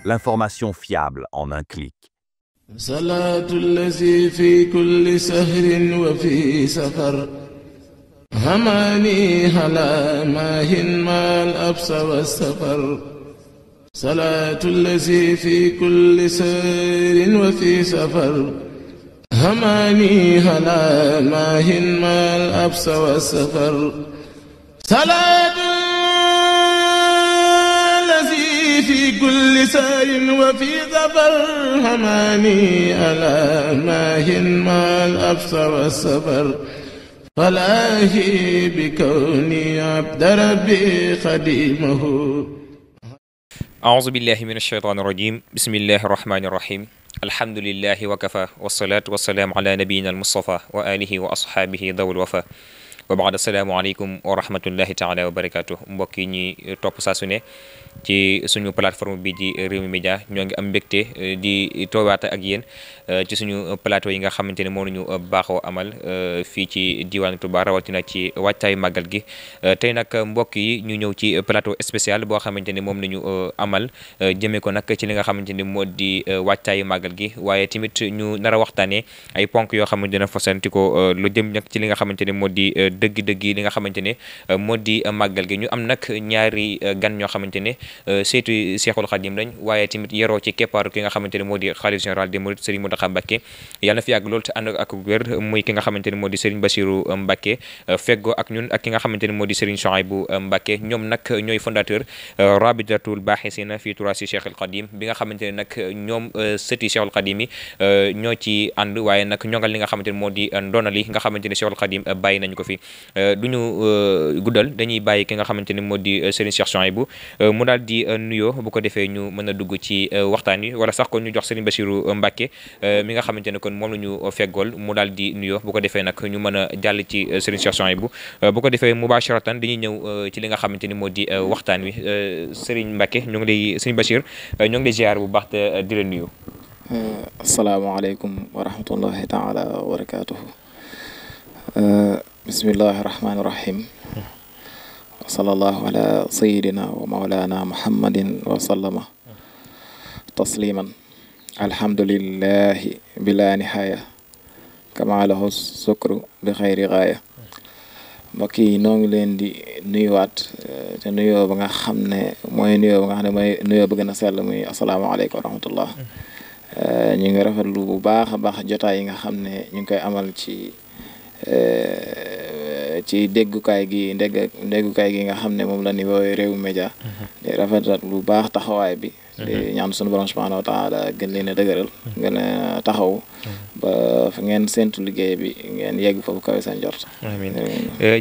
l'information fiable en un clic. salaatu allazi fi kulli sahrin wa fi safar hamaani ala maahin maal absa wa safar salaatu allazi fi kulli sahrin wa fi safar hamaani ala maahin maal absa wa safar في كل سار وفي ظفر هماني ألا ماهن ما الأبس والسفر فلاهي بكوني عبد ربي خديمه أعوذ بالله من الشيطان الرجيم بسم الله الرحمن الرحيم الحمد لله وكفى والصلاة والسلام على نبينا المصطفى وآله وأصحابه ذوي الوفا wa baad asalaamaaleykum wa rahmatullahi taala wa barakaatu mbokk yi ñi topp saa su ne ci suñu plateforme bi di Rewmi Média ñoo ngi am mbégte di toogaat ak yéen ci suñu plateau yi nga xamante ne moo ñu baaxoo amal fii ci diwaanu Touba rawatina ci wàccaayu màggal gi tey nag mbokk yi ñu ñëw ci plateau spécial boo xamante ne moom la ñu amal jëmee ko nag ci li nga xamante ni moo di wàccaayu màggal gi waaye tamit ñu nar a waxtaanee ay ponk yoo xamante ne fasanti ko lu jëm nag ci li nga xamante ni moo di dëgg-dëgg yi li nga xamante ne moo di màggal gi ñu am nag ñaari gan ñoo xamante ne seetu Seexul Xadim lañ waaye tamit yeroo ci keppaaru ki nga xamante ne moo di xalifa général des mourides Serigne Mountakha Mbacké yàlla na fi yàgg loolu te ànd ak wér muy ki nga xamante ne moo di Serigne Bassirou Mbacké feggoo ak ñun ak ki nga xamante ne moo di Serigne Souhaïbou Mbacké ñoom nag ñooy fondateur Rabitatul Bahithina fi Turasi Cheikhul Xadim bi nga xamante ne nag ñoom sëti Cheikhul Xadim yi ñoo ci ànd waaye nag ñongal li nga xamante ne moo di ndonali nga xamante ne Cheikhul Xadim bàyyi nañu ko fi du ñu guddal dañuy bàyyi ki nga xamante ni moo di Serigne Cheikh Souhaïbou mu daal di nuyoo bu ko defee ñu mën a dugg ci waxtaan wi wala sax kon ñu jox Serigne Bassirou Mbacké mi nga xamante ne kon moom la ñu feggool mu daal di nuyoo bu ko defee nag ñu mën a jàll ci Serigne Cheikh Souhaïbou bu ko defee mubasharatan dañuy ñëw ci li nga xamante ni moo di waxtaan wi Serigne Mbacké ñu ngi lay Serigne Bassirou ñu ngi lay ziar bu baax te di la nuyu. asalaamaaleykum wa rahmatullahi taala wa barakatuhu. bismillahi rahmaani rahim wa sallallahu ala sayidina wa maulana muhammadin wa sallama tasliman alhamdulillahi bila nihaya kama lahu sukru bi xayri gaaya mbokk yi noo ngi leen di nuyuwaat te nuyoo ba nga xam ne mooy nuyoo ba nga xam ne mooy nuyoo ba gën a sell muy asalaamaaleykum wa rahmatullah ñu ngi rafetlu bu baax a baax jotaay yi nga xam ne ñu ngi koy amal ci déggukaay gi nga xam ne moom la ni woowee Rewmi Média di rafetal bu baax taxawaay bi di ñaan sunu borom subhanahu wa taala gën leen a dëgëral gën a taxaw ba fa ngeen séntu liggéey bi ngeen yegg foofu kawe seen jort. amiin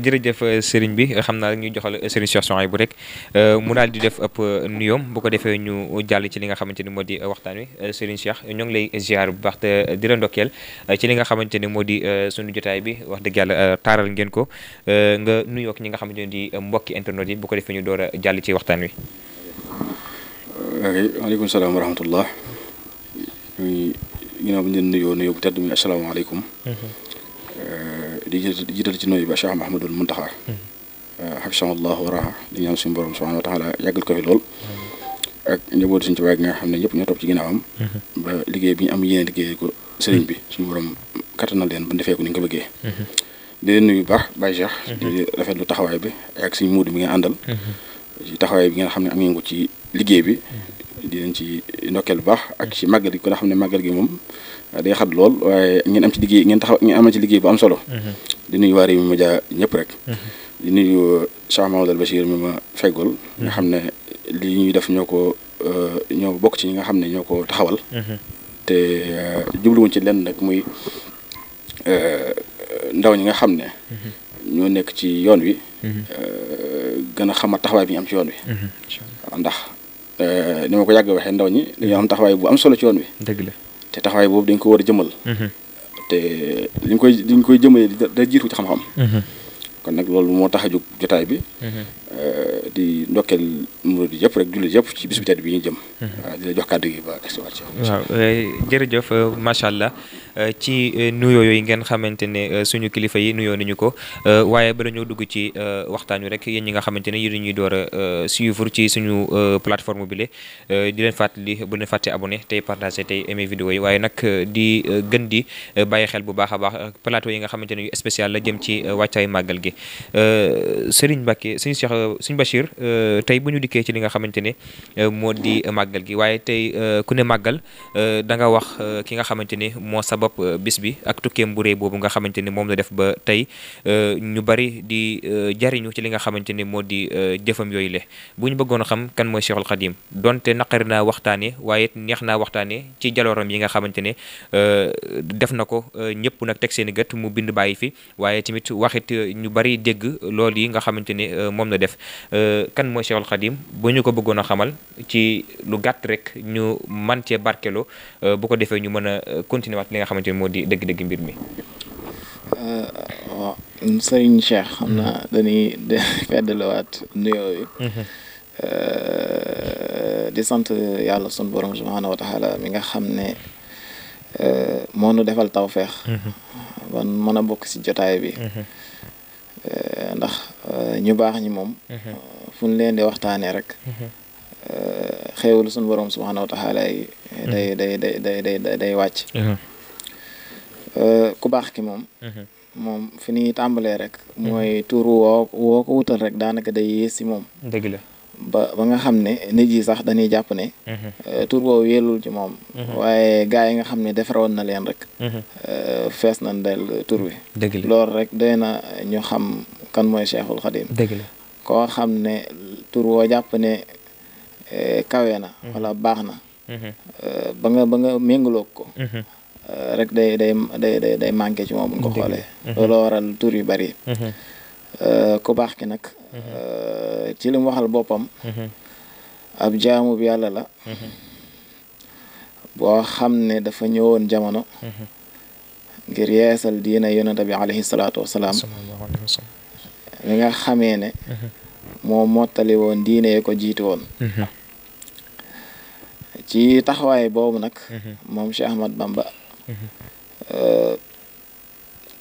jërëjëf Serigne bi xam naa rek ñuy joxal Serigne Cheikh Souhaïbou rek mu daal di def ëpp nuyoom bu ko defee ñu jàll ci li nga xamante ni moo di waxtaan wi Serigne Cheikh ñoo ngi lay ziar bu baax te di la ndokkeel ci li nga xamante ni moo di sunu jotaay bi wax dëgg yàlla taaral ngeen ko nga nuyoo ak ñi nga xamante ne di mbokki internet yi bu ko defee ñu door a jàll ci waxtaan wi. waaleykum salaam wa rahmatullah ginnaaw bi ñu leen nuyoo bu tedd mi asalaamaaleykum di jiital ci nuyu ba Cheikh Mahamadul Muntaxa hafisahullah wa raha di ñaan suñu borom subhanahu wa taala yàggal ko fi lool ak njaboot suñu ci waay gi nga xam ne ñëpp ñoo topp ci ginnaawam ba liggéey bi ñu am yéene liggéey ko sëriñ bi suñu borom kattanal leen ba defee ko ni nga ko bëggee di leen nuyu bu baax Baye Cheikh di rafetlu taxawaay bi ak suñu muudu mi nga àndal ci taxawaay bi nga xam ne am ngeen ko ci liggéey bi di leen ci ndokkeel bu baax ak ci màggal gi ko nga xam ne màggal gi moom day xat lool waaye ngeen am ci liggéey ngeen amal ci liggéey bu am solo di nuyu waa Rewmi Média ñëpp rek di nuyu Cheikh Mahamadou Bachir mi ma feggool nga xam ne li ñuy def ñoo bokk ci ñi nga xam ne ñoo ko taxawal te jubluwuñ ci lenn nag muy ndaw ñi nga xam ne ñoo nekk ci yoon wi gën a xamat taxawaay bi ñu am ci yoon wi ndax ni ma ko yàgg waxee ndaw ñi dañoo am taxawaay bu am solo ci yoon wi dëgg la te taxawaay boobu dañ ko war a jëmal te li ñu koy jëmale da jiitu ci xam-xam kon nag loolu moo tax a jóg jotaay bi di ndokkeel murid yëpp rek jullit yëpp ci bis bi tedd bi ñu jëm waaw di la jox kàddu gi ba waaw jërëjëf macha allah ci nuyoo yooyu ngeen xamante ne suñu kilifa yi nuyoo nañu ko waaye ba dañoo dugg ci waxtaan wi rek yéen ñi nga xamante ne yéen ñuy door a suivre ci suñu plateforme bi di leen fàttali bu leen fàtte abonné tey partagé tey aimé vidéo yi waaye nag di gën di bàyyi xel bu baax a baax plateau yi nga xamante ne yu spécial la jëm ci wàccaay màggal gi Serigne Mbacké Serigne Bachir tey bu ñu dikkee ci li nga xamante ne moo di màggal gi waaye tey ku ne màggal da nga wax ki nga xamante ne moo sabab bis bi ak tukkeem bu rëy boobu nga xamante ne moom la def ba tey ñu bari di jariñu ci li nga xamante ne moo di jëfam yooyu le bu ñu bëggoon a xam kan mooy Cheikhul Khadim donte naqari naa waxtaane waaye neex naa waxtaane ci jalooram yi nga xamante ne def na ko ñëpp nag teg seen i gët mu bind bàyyi fi waaye tamit waxit ñu bari dégg loolu yi nga xamante ne moom la def kan mooy Cheikhul Khadim bu ñu ko bëggoon a xamal ci lu gàtt rek ñu man cee barkelo bu ko defee ñu mën a continuer waat li nga xamante ne moo di dëgg-dëgg mbir mi. waaw Serigne Cheikh xam naa dañuy feddaliwaat nuyoo yi di sant yàlla sun borom subhaanahu wa taala mi nga xam ne moo nu defal tawfeex ban mën a bokk ci jotaay bi ndax ñu baax ñi moom fu ñu leen di waxtaanee rek xéewlu sun borom subhaanahu wa taala yi day wàcc ku baax ki moom fi ñuy tàmbalee rek mooy tur woo ko wutal rek daanaka day yées ci moom dëgg la ba nga xam ne nit yi sax dañuy jàpp ne tur woowu yellul ci moom waaye gaa yi nga xam ne defaroon na leen rek fees nañ del tur wi loolu rek doy na ñu xam kan mooy Cheikhul Khadim dëgg la koo xam ne tur woo jàpp ne kawe na wala baax na ba nga méngaloog ko rek day manqué ci moom buñ ko xoolee looloo waral tur yu bari ku baax ki nag ci li mu waxal boppam ab jaamu bi yàlla la boo xam ne dafa ñëwoon jamono ngir yeesal diina yonente bi alayhi salaatu wasalaam li nga xamee ne moo mottali woon diine yi ko jiitu woon ci taxawaay boobu nag moom Cheikh Ahmad Bamba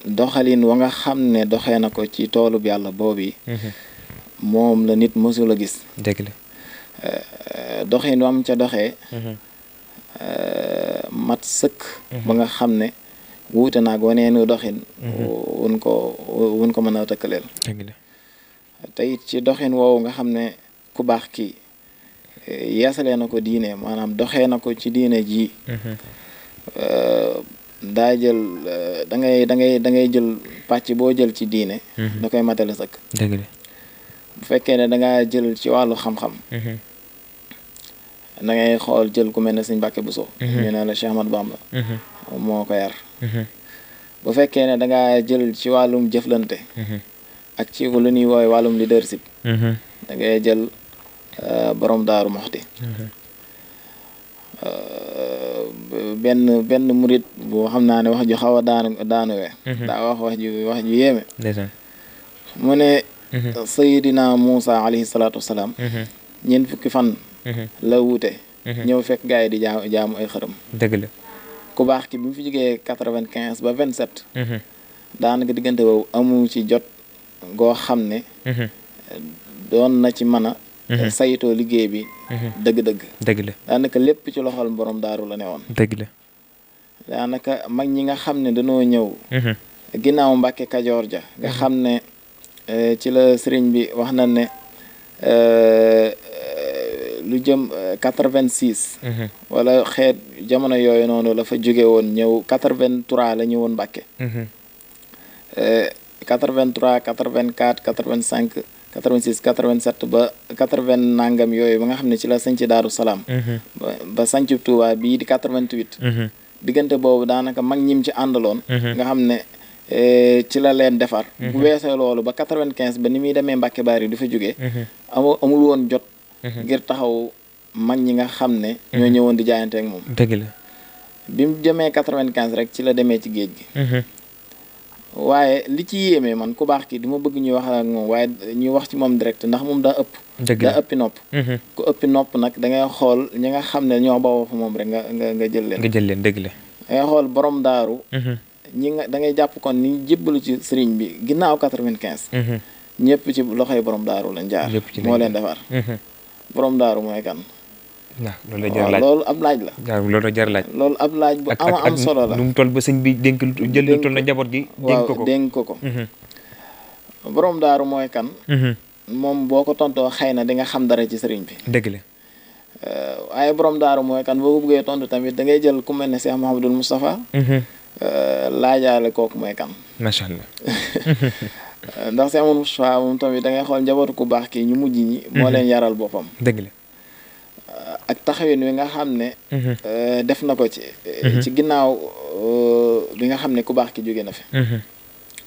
doxalin wa nga xam ne doxee na ko ci toolub yàlla boobu yi moom la nit mësul a gis dëgg la doxin wam ca doxee mat sëkk ba nga xam ne wuute naag waneenu doxin wun ko mën a tëkkaleel dëgg la te it ci doxin woowu nga xam ne ku baax kii yeesalee na ko diine maanaam doxee na ko ci diine ji daa jël da ngay jël pàcc boo jël ci diine da koy matale sëkk dëgg la bu fekkee ne dangaa jël ci wàllu xam-xam da ngay xool jël ku mel ne Sëñ Mbàkke Buso ñu ne la Cheikh Ahmad Bamba moo ko yar bu fekkee ne dangaa jël ci wàllum jëflante ak ci lu ñuy woowe wàllum leadership da ngay jël borom Daaru Muxti benn murit boo xam naa ne wax ju xaw a daanuwee daa wax ju yéeme mu ne Seydina Muusa alayhi salaatu wasalaam ñeent fukki fan la wuute ñëw fekk gars yi di jaamu ay xërëm dëgg la ku baax ki bi mu fi jógee 95 ba 27 daanaka diggante boobu amu ci jot goo xam ne doon na ci mën a saytoo liggéey bi dëgg la daanaka lépp ci loxol borom daaru la ne woon dëgg la daanaka mag ñi nga xam ne dañoo ñëw ginnaaw Mbàkke Kajoor ja nga xam ne ci la sëriñ bi wax na ne lu jëm 86 wala xeet jamono yooyu noonu la fa jóge woon ñëw 83 la ñëwoon Mbàkke 83 84 85 86 87 ba 80 nangam yooyu ba nga xam ne ci la sañc Daaru Salaam ba sañc Tuubaa bii di 88 diggante boobu daanaka mag ñim ci àndaloon nga xam ne ci la leen defar bu weesee loolu ba 95 ba ni muy demee Mbàkke Baari di fa jógee amul woon jot ngir taxaw mag ñi nga xam ne ñoo ñëwoon di jaayante ak moom dëgg la bi mu jëmee 95 rek ci la demee ci géej gi waaye li ci yéeme man ku baax ki du ma bëgg ñuy wax ak moom waaye ñuy wax ci moom direct ndax moom daa ëppi nopp ku ëppi nopp nag da ngay xool ñi nga xam ne ñoo bawoo fa moom rek nga jël leen dëgg la ngay xool borom daaru ñi nga da ngay jàpp kon ni jébbalu ci sëriñ bi ginnaaw 95 ñëpp ci loxoy borom daaru lañ jaar moo leen defar borom daaru mooy kan waaw loolu ab laaj la waaw loolu la jar laaj loolu ab laaj bu am solo la nu mu toll ba sëñ bi dénk jël lu toll na njaboot gi dénk ko borom daaru mooy kan moom boo ko tontoo xëy na di nga xam dara ci sëriñ bi dëgg la waaye borom daaru mooy kan boo ko bëggee tontu tamit da ngay jël ku mel ne Cheikh Mouhamadoul Moustapha laajaale kooku mooy kan macha allah ndax Cheikh Mouhamadoul Moustapha moom tamit da ngay xool njabootu ku baax kii ñu mujj ñi moo leen yaral boppam dëgg la ak taxawin wi nga xam ne def na ko ci ginnaaw bi nga xam ne ku baax ki jóge na fi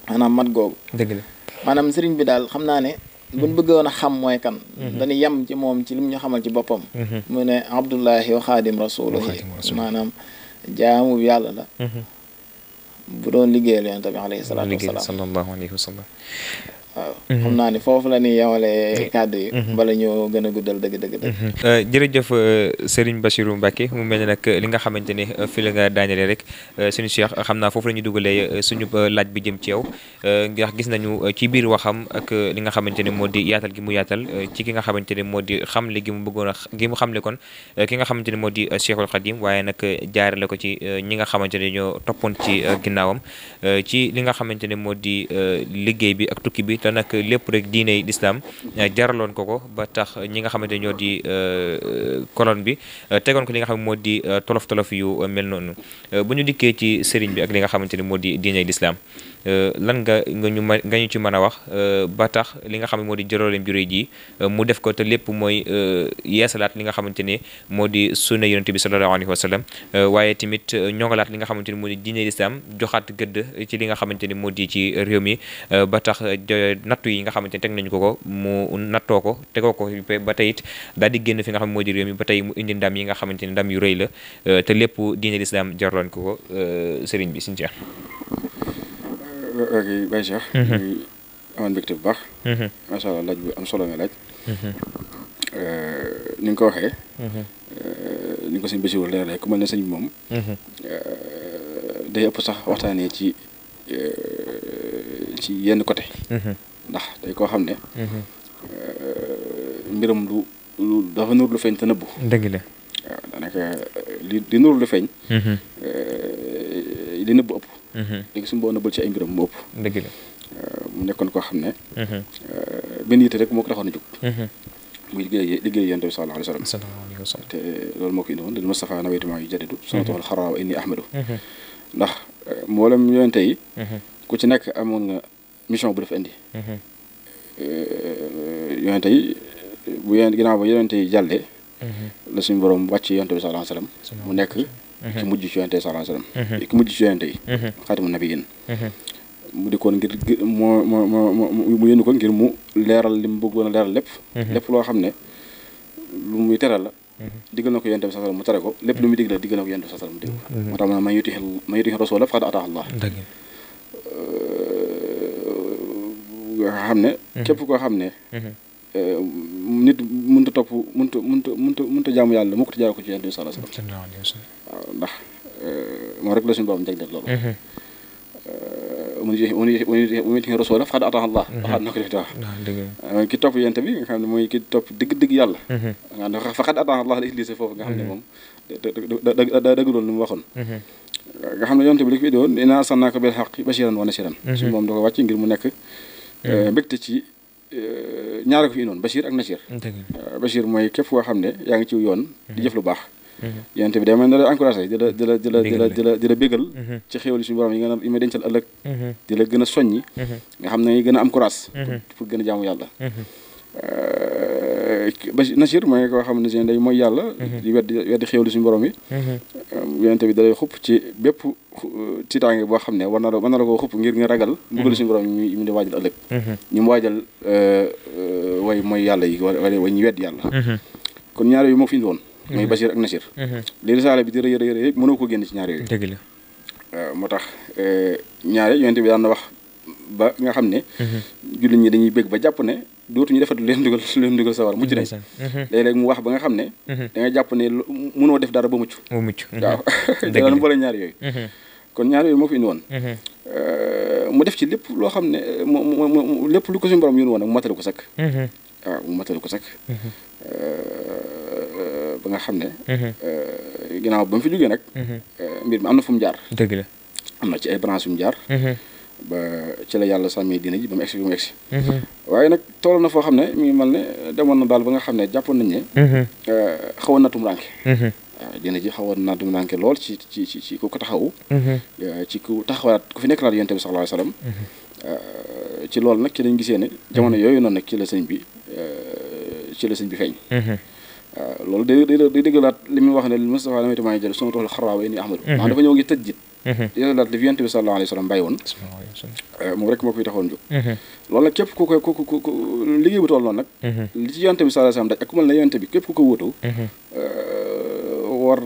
maanaam mat googu dëgg la maanaam sëriñ bi daal xam naa ne buñ bëggoon a xam mooy kan dañuy yem ci moom ci lim ñu xamal ci boppam mu ne abdullahi wa xaadim rasuluhi maanaam jaamu bi yàlla la bu doon liggéeyal yonent bi alayhi salaatu wasalaam sallallahu alayhi wa sallam waaw xam naa ni foofu la ñuy yemale kàddu yi bala ñoo gën a guddal dëgg jërëjëf Serigne Bassirou Mbacké mu mel ne nag li nga xamante ne fi la nga daanelee rek suñu Cheikh xam naa foofu la ñuy dugalee suñu laaj bi jëm ci yow ndax gis nañu ci biir waxam ak li nga xamante ne moo di yaatal gi mu yaatal ci ki nga xamante ne moo di xamle gi mu bëggoon gi mu xamle kon ki nga xamante ne moo di Cheikhul Khadim waaye nag jaarale ko ci ñi nga xamante ne ñoo toppoon ci ginnaawam ci li nga xamante ne moo di liggéey bi ak tukki bi te nag lépp rek diine l'islam jaraloon ko ba tax ñi nga xamante ñoo di colonne bi tegoon ko li nga xam moo di tolof yu mel noonu bu ñu dikkee ci sëriñ bi ak li nga xamante ni moo di diine l'islam lan nga ñu ci mën a wax ba tax li nga xam ne moo di jërooleem juré ji mu def ko te lépp mooy yeesalaat li nga xamante ne moo di sunna yonent bi sallallahu alayhi wa sallam waaye tamit ñongalaat li nga xamante ni moo di diine l'islam joxaat gëdd ci li nga xamante ni moo di ci réew mi ba tax nattu yi nga xamante ni teg nañu ko mu nattoo ko tegoo ko ba tey it daal di génn fi nga xam ne moo di réew mi ba tey mu indi ndam yi nga xamante ni ndam yu rëy la te lépp diine l'islam jarloon ko sëriñ bi suñu Cheikh. ok Baye Cheikh. ñu amoon mbégte bu baax. macha allah laaj bu am solo nga laaj. ni nga ko waxee. ni nga ko sëñ Bassirou leeralee ku mel ne sëñ moom. day ëpp sax waxtaanee ci yenn côté. ndax day koo xam ne. mbiram lu dafa nur lu feeñ te nëbbu. dëgg la waaw daanaka li nur lu feeñ. li nëbbu ëpp. léegi suñu boo nëbbal ci ay mbiram mu ëpp. dëgg la mu nekkoon koo xam ne. benn yitte rek moo ko taxoon a jóg. muy liggéey yonent bi sallallahu alayhi wa sallam. te loolu moo ko indi woon lil Mustafa nawaytu maa yujaddidu sunnatahu al-xarraa wa inni ahmadu. ndax mboolem yonent yi. ku ci nekk amoon nga mission bu dafa indi. yonent yi ginnaaw ba yonent yi jàllee. la suñu borom wàcc yonent bi sallallahu alayhi wa sallam mu nekk. ki mujj ci yonent sallallahu alayhi wa sallam. ki mujj ci yonent yi. xaatimu nabiyyin. mu dikkoon ngir mu yónni ko ngir mu leeral li mu bëggoon a leeral lépp. lépp loo xam ne lu muy teral la. diggal na ko yonent bi sallallahu alayhi wa sallam mu tere ko lépp lu muy diggal diggal na ko yonent bi sallallahu alayhi wa sallam mu dégg moo tax man yuti'i rasuula faqad ataa Allah. nga xam ne. képp koo xam ne. nit mënut a topp mënut a jaamu yàlla mu ko jaaree ko ci yonent bi sallallahu alayhi wa sallam. waaw ndax moom rek la suñu borom jagleel loolu. mu yuti'i rasuula faqad ataa Allah. waxaat na ko def waaw ki topp yonent bi nga xam ne mooy ki topp dëgg yàlla. nga xam ne faqad ataa Allah la utilisé foofu nga xam ne moom da dëggaloon lu mu waxoon. nga xam ne yonent bi li ko indi woon innaa arsalnaaka bil haqqi bashiran wa nasiran. suñu moom da ko wàcc ngir mu nekk. mbégte ci ñaara ko fi indoon Bachir ak Nachir. Bachir mooy képp koo xam ne yaa ngi ci yoon. di jëf lu baax. yonent bi day mel ne la encouragé di la bégal. ci xéwal suñu borom yi may dencal ëllëg. di la gën a soññi. nga xam ne ngay gën a am courage. pour gën a jaamu yàlla. Nachir mooy koo xam ne day mooy yàlla. di weddi xéwal suñu borom yi. yonent bi da lay xupp ci bépp tiitaange boo xam ne war na la koo xupp ngir nga ragal. mbugal suñu borom yi mu di waajal ëllëg. ñu mu waajal way mooy yàlla yi wala way ñu wedd yàlla. kon ñaar yooyu moo fi indi woon. mooy Bachir ak Nachir. li risaale bi di rëy yëpp mënoo ko génn ci ñaar yooyu. dëgg la moo tax ñaare yonent bi daan na wax ba nga xam ne. jullit ñi dañuy bëgg ba jàpp ne dootuñu defatu leen dugal sawar mucc nañ léeg-léeg mu wax ba nga xam ne da nga jàpp ne mënoo def dara ba mucc waaw daan boole ñaar yooyu kon ñaar yooyu moo fi indi woon mu def ci lépp loo xam ne lépp lu ko suñu borom yónni woon nag mu matale ko sakk waaw mu matale ko sakk ba nga xam ne ginnaaw ba mu fi jógee nag mbir mi am na fu mu jaar dëgg la am na ci ay branche yu mu jaar ba ci la yàlla sàmmee diina ji ba mu egsi bi mu egsi waaye nag toll na foo xam ne mi ngi mel ne demoon na daal ba nga xam ne jàppoon nañ ne xawoon na tumuraanke waaw diina ji xawoon na tumuraanke lool ci ku ko taxawu ci ku taxawaat ku fi nekk laat yonent bi sallallahu alayhi wasallam ci loolu nag ci lañ gisee ne jamono yooyu noonu nag ci la sëñ bi feeñ waaw loolu day dëggalaat li muy wax ne Mustafa la may tamaay jël suma toxal xarwaawa ni ahmadu maanaam dafa ñëw ngi tëj jit yélaat li fi yonent bi sallallahu alayhi wasallam bàyyi woon moom rek moo koy taxoon jóg loolu nag képp ku liggéey bu toll noonu nag li ci yonent bi sallallahu alayhi wasallam daj ak ku mel ne yonent bi képp ku ko wóotu war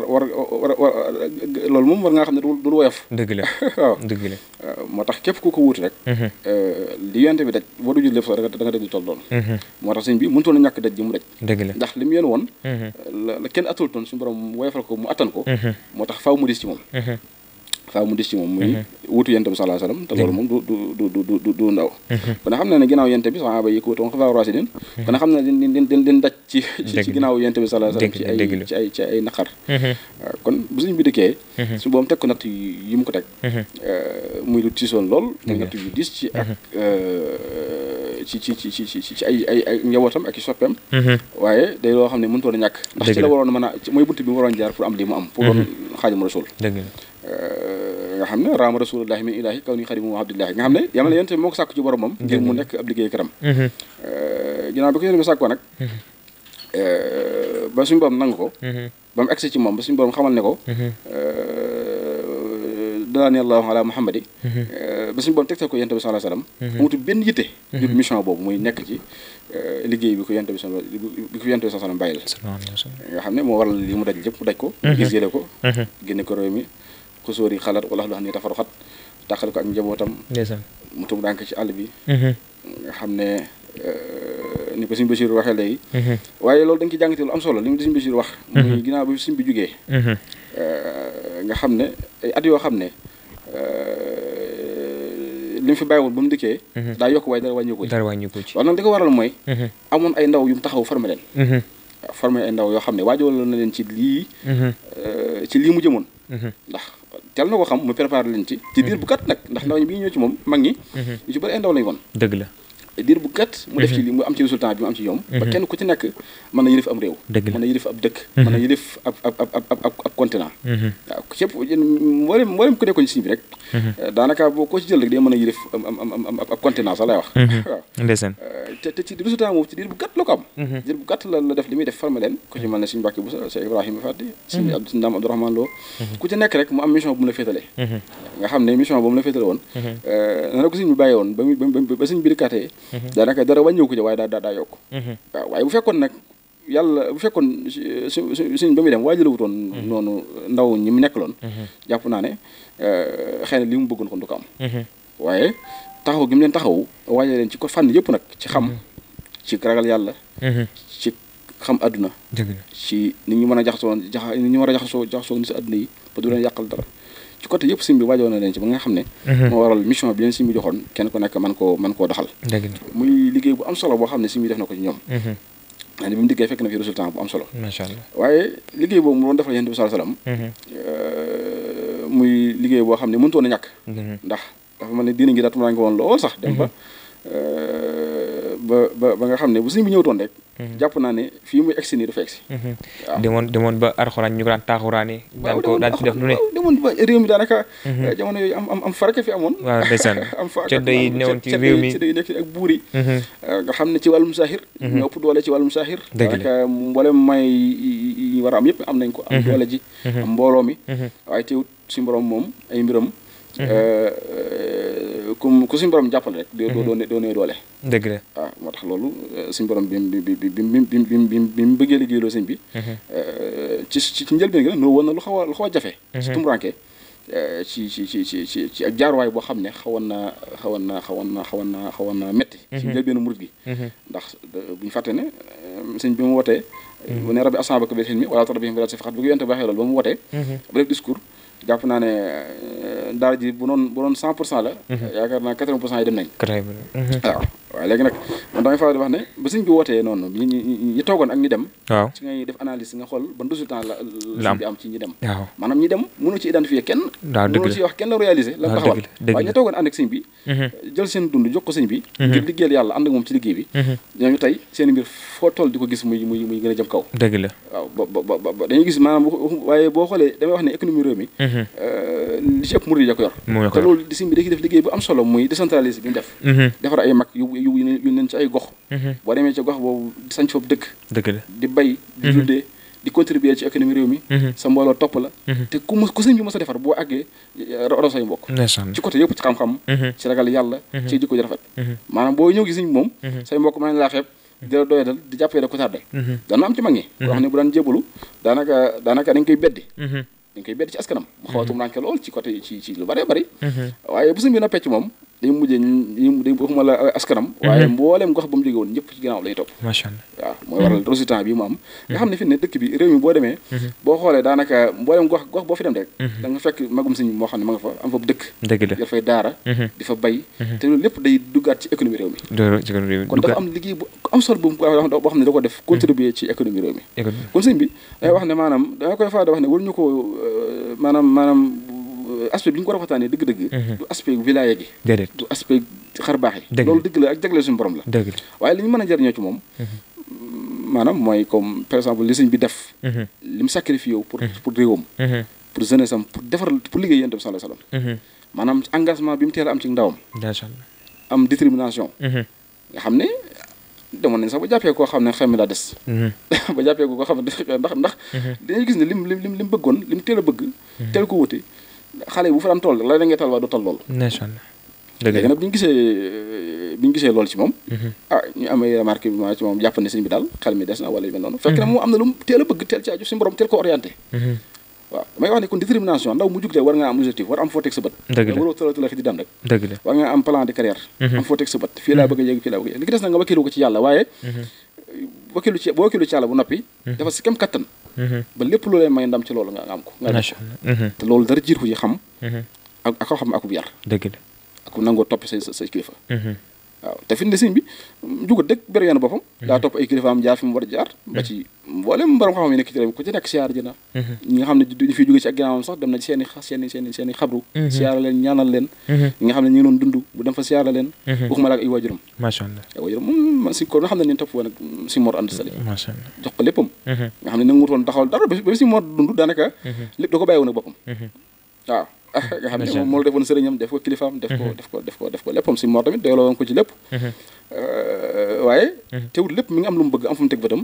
loolu moom war nga xam ne du woyof dëgg la waaw dëgg la moo tax képp ku ko wuutu rek li yonent bi daj boo du jël lépp sax da nga daj lu toll doon moo tax sëñ bi mënutoon a ñàkk daj ji mu daj dëgg la ndax li mu yéen woon la kenn atul toon suñu borom woyofal ko mu attan ko moo tax faaw mu dis ci moom muy wutu yonent bi sallallahu alayhi wasallam te loolu moom du ndaw kon xam na ne ginnaaw yonent bi saxaaba yi ko wutoon xafaa rasidin kon xam na den daj ci ginnaaw yonent bi sallallahu alayhi wasallam ci ay naqar kon bu suñ bi dëkkee su boobu teg ko natt yi mu ko teg muy lu tiisoon lool muy natt yu dis ci ak ci ay njabootam ak i soppeem waaye day loo xam ne mënutoon a ñàkk ndax ci la waroon mën a mooy bunt bi mu waroon jaar pour am li mu am pour doon Xaadimu Rasuul nga xam ne raama rasulullahi min ilahi kaw ni xadimu abdullahi nga xam ne yàlla na yonent bi moo ko sàkku ci boromam ngir mu nekk ab liggéey këram ginnaaw bi ko yonent bi sàkkoo nag ba suñu borom nangu ko ba mu egsi ci moom ba suñu borom xamal ne ko dalaani allahu ala muhammadi ba suñu borom tegtal ko yonent bi sallallahu alayhi wasallam amutu benn yitte jur mission boobu muy nekk ci liggéey bi ko yonent bi sallallahu alayhi wasallam bàyyil nga xam ne moo waral li mu daj lépp mu daj ko gisgéle ko génne ko réew mi xusóor yi xalaat wala xam ne tafaru xat tàqal ko ak njabootam mu tum dànk ci àll bi nga xam ne ni ko Sëñ Basiru waxee léegi waaye loolu dañ ci jàngate lu am solo li mu Sëñ Basiru wax muy ginnaaw bi Sëñ bi jógee nga xam ne ay at yoo xam ne li mu fi bàyyiwoon ba mu dikkee daa yokk waaye dara wàññi ko ci loolu nag di ko waral mooy amoon ay ndaw yu mu taxaw formé leen formé ay ndaw yoo xam ne waajaloon na leen ci lii mu jëmoon ndax teel na ko xam mu préparé leen ci diir bu gàtt nag ndax ndaw ñi bi ñëw ci moom mag ñi ñu ci bëri ay ndaw lañu woon dëgg la diir bu gàtt mu def ci li mu am ci résultat bi mu am ci ñoom ba kenn ku ci nekk mën na yilif am réew mën na yilif ab dëkk mën na yilif ab continent waaw képp mboolem ku nekkoon ci siñ bi rek daanaka boo ko ci jël rek day mën a yilif ab continent sax lay wax waaw ndeysaan te ci résultat moom ci diir bu gàtt la ko am diir bu gàtt la def li muy def formé leen ku ci mel ne Sëñ Mbàkke Buso Cheikh Ibrahima Fati Sëñ Ndaam Abdourahmane Lo ku ci nekk rek mu am mission bu mu la féetale nga xam ne mission bu mu la féetale woon na ko sëñ bi bàyyi woon ba sëñ bi dikkaatee daanaka dara wàññeeku ci waaye daa yokk waaw waaye bu fekkoon nag yàlla bu fekkoon suñ ba muy dem waajalawutoon noonu ndaw ñi mu nekk loon jàpp naa ne xëy na li mu bëggoon kon du ko am waaye taxaw gi mu leen taxaw waajal leen ci ko fànn yëpp nag ci xam ci ragal yàlla ci xam àdduna ci nit ñu mën a jaxasoo nit ñu war a jaxasoo nit si àdduna yi ba du leen yàqal dara ci côté yëpp sëñ bi waajoon na leen ci ba nga xam ne moo waral mission bi leen sëñ bi joxoon kenn ku nekk mën koo doxal muy liggéey bu am solo boo xam ne sëñ bi def na ko ci ñoom ne bi mu diggee fekk na fi résultat bu am solo macha allah waaye liggéey boobu mu doon defal Yonent bi sallallahu alayhi wasallam muy liggéey boo xam ne mënutoon a ñàkk ndax dafa mel ne diina ngi daat mu ko woon lool sax dem ba nga xam ne bu sëñ bi ñëwtoon rek jàpp naa ne fii muy egsi nii dafa egsi waaw demoon ba alxuraan ñu ko daan taaxuraani daan ci def lu ne demoon ba réew mi daanaka jamono yooyu am faraka fi amoon waaw ndeysaan am fa ceddo yi newoon ci réew mi ceddo yi nekk ak buur yi nga xam ne ci wàllum saaxir ñoo ëpp doole ci wàllum saaxir daanaka mboolem may yi war a am yëpp am nañ ko am doole ji am mbooloo mi waaye teewut si borom moom ay mbiram ku suñu borom jàppale rek doo nee doole dëgg la waaw moo tax loolu suñu borom bi mu bëggee liggéeyloo sëñ bi ci njëlbeen gi nag noo woon na lu xaw a jafe si tumuranke ci ak jaaruwaay boo xam ne xawoon na metti ci njëlbéenu murid gi ndax bu ñu fàtte ne sëñ bi mu wootee bu ne rabbi ashaabaka bil hilmi wala tarabihim bila si faxat bu ko yonte waxee loolu ba mu wootee ba def discours jàpp naa ne daara ji bu doon 100% la yaakaar naa 80% yi dem nañ waaw waaye léegi nag man damay faral di wax ne ba sëñ bi wootee noonu ñi toogoon ak ñi dem waaw ci ngay def analyse nga xool ban résultat la sëñ bi am ci ñi dem waaw maanaam ñi dem mënu ci identifier kenn mënu ci wax kenn la réaliser la taxawal waaye ñi toogoon ànd ak sëñ bi jël seen dund jox ko sëñ bi ngir liggéeyal yàlla ànd ak moom ci liggéey bi ñooñu tey seen mbir foo toll di ko gis muy gën a jëm kaw dëgg la waaw ba dañuy gis maanaam waaye boo xoolee damay wax ne économie réew mi li ci ëpp murid yi ko yor te loolu di sëñ bi da def liggéey bu am solo muy décentraliser bi mu def defar ay mag yu nen ci ay gox boo demee ci gox boobu sañ foofu dëkk la di bay di dundee di contribuer ci économie réew mi sa mbooloo topp la te ku sëñ bi mos a defar boo àggee raw say mbokk ci côté yëpp ci xam-xam ci ragal yàlla ci jikko ji rafet maanaam boo ñëw gi sëñ bi moom say mbokk mën nañ laa xeeb di la doyadal di jàppee da ko tardé dana am ci mag ñi boo xam ne bu daan jébalu daanaka dañ koy beddi ci askanam mu xaw a tumuraanke lool ci côté ci lu bëree bëri waaye bu sëñ bi noppee ci moom day mujjee day waxuma la askanam waaye mboolem gox ba mu jóge woon ñëpp ci ginnaaw lay topp macha allah waaw mooy waral résultat bi mu am nga xam ne fi ne dëkk bi réew mi boo demee boo xoolee daanaka mboolem gox boo fi dem rek da nga fekk magum sëñ moo xam ne ma nga fa am fa dëkk dafay daara di fa bay te loolu lépp day duggaat ci économie réew mi kon dafa am liggéey bu am solo boo xam ne da ko def contribuer ci économie réew mi kon sëñ bi day wax ne maanaam danga koy faa da wax ne waruñu ko maanaam aspect bi ñu ko war a waxtaanee dëgg-dëgg du aspect wilaya gi du aspect xar baax yi loolu dëgg la ak jagle suñu borom la waaye li ñu mën a jariñoo ci moom maanaam mooy comme par exemple li sëñ bi def li mu sacrifié wu pour réewam pour jeunesse am pour defar pour liggéey yonent bi sallallahu alayhi wasallam maanaam engagement bi mu teel a am ci ndawam am détermination nga xam ne demoon nañ sax ba jàppee koo xam ne xel mi daa des ba jàppee koo xam ne ndax dañuy gis ne lim bëggoon lim teel a bëgg teel ko wuti xale yi bu fa daan toll la da ngay tal waa du tal loolu léegi nag bi ñu gisee loolu ci moom ñu amee remarque bi ci moom jàpp ne sëñ bi daal xel mi des na wala yu mel noonu fekk na moom am na lu mu teel a bëgg teel ci aju suñu borom teel ko orienté waaw damay wax ne kon détermination ndaw mu jug te war nga am objectif war am foo teg sa bët waroo tëla di dem rek war nga am plan de carrière am foo teg sa bët fii laa bëgg a yéeg fii laa bëgg a yéeg li ki des na nga wakkilu ko ci yàlla waaye boo wakkilu ci yàlla bu noppi dafa si kem kattan ba lépp lu leen may ndam ci loolu nga am ko nga def ko te loolu dara jiir ko ci xam ak xam akub yar ak nangoo topp say kilifa waaw te fi mu ne sëñ bi jugut dëkk bëri yoon boppam daa topp ay kilifaam jaar fi mu war a jaar ba ci mboolem borom xam-xam yi nekk ci réew mi ku ci nekk siyaar ji na ñi nga xam ne ñu fiy jóge ci ak ginnaawam sax dem na ci seen i xabru siyaara leen ñaanal leen ñi nga xam ne ñu ngi doon dund bu dem fa siyaara leen waxuma la ak ay waajuram macha allah ay waajuram moom si ko nga xam ne leen topp woon ak si Mor Anta Sali macha allah jox ko léppam nga xam ne nangu wutoon taxawal dara ba si Mor dund daanaka lépp da ko bàyyi woon ak boppam waaw nga xam ne moom moo la defoon sëriñam def ko kilifaam def ko léppam si Mor tamit doyloo woon ko ci lépp waaye teewul lépp mi ngi am lu mu bëgg am fu mu teg bëtam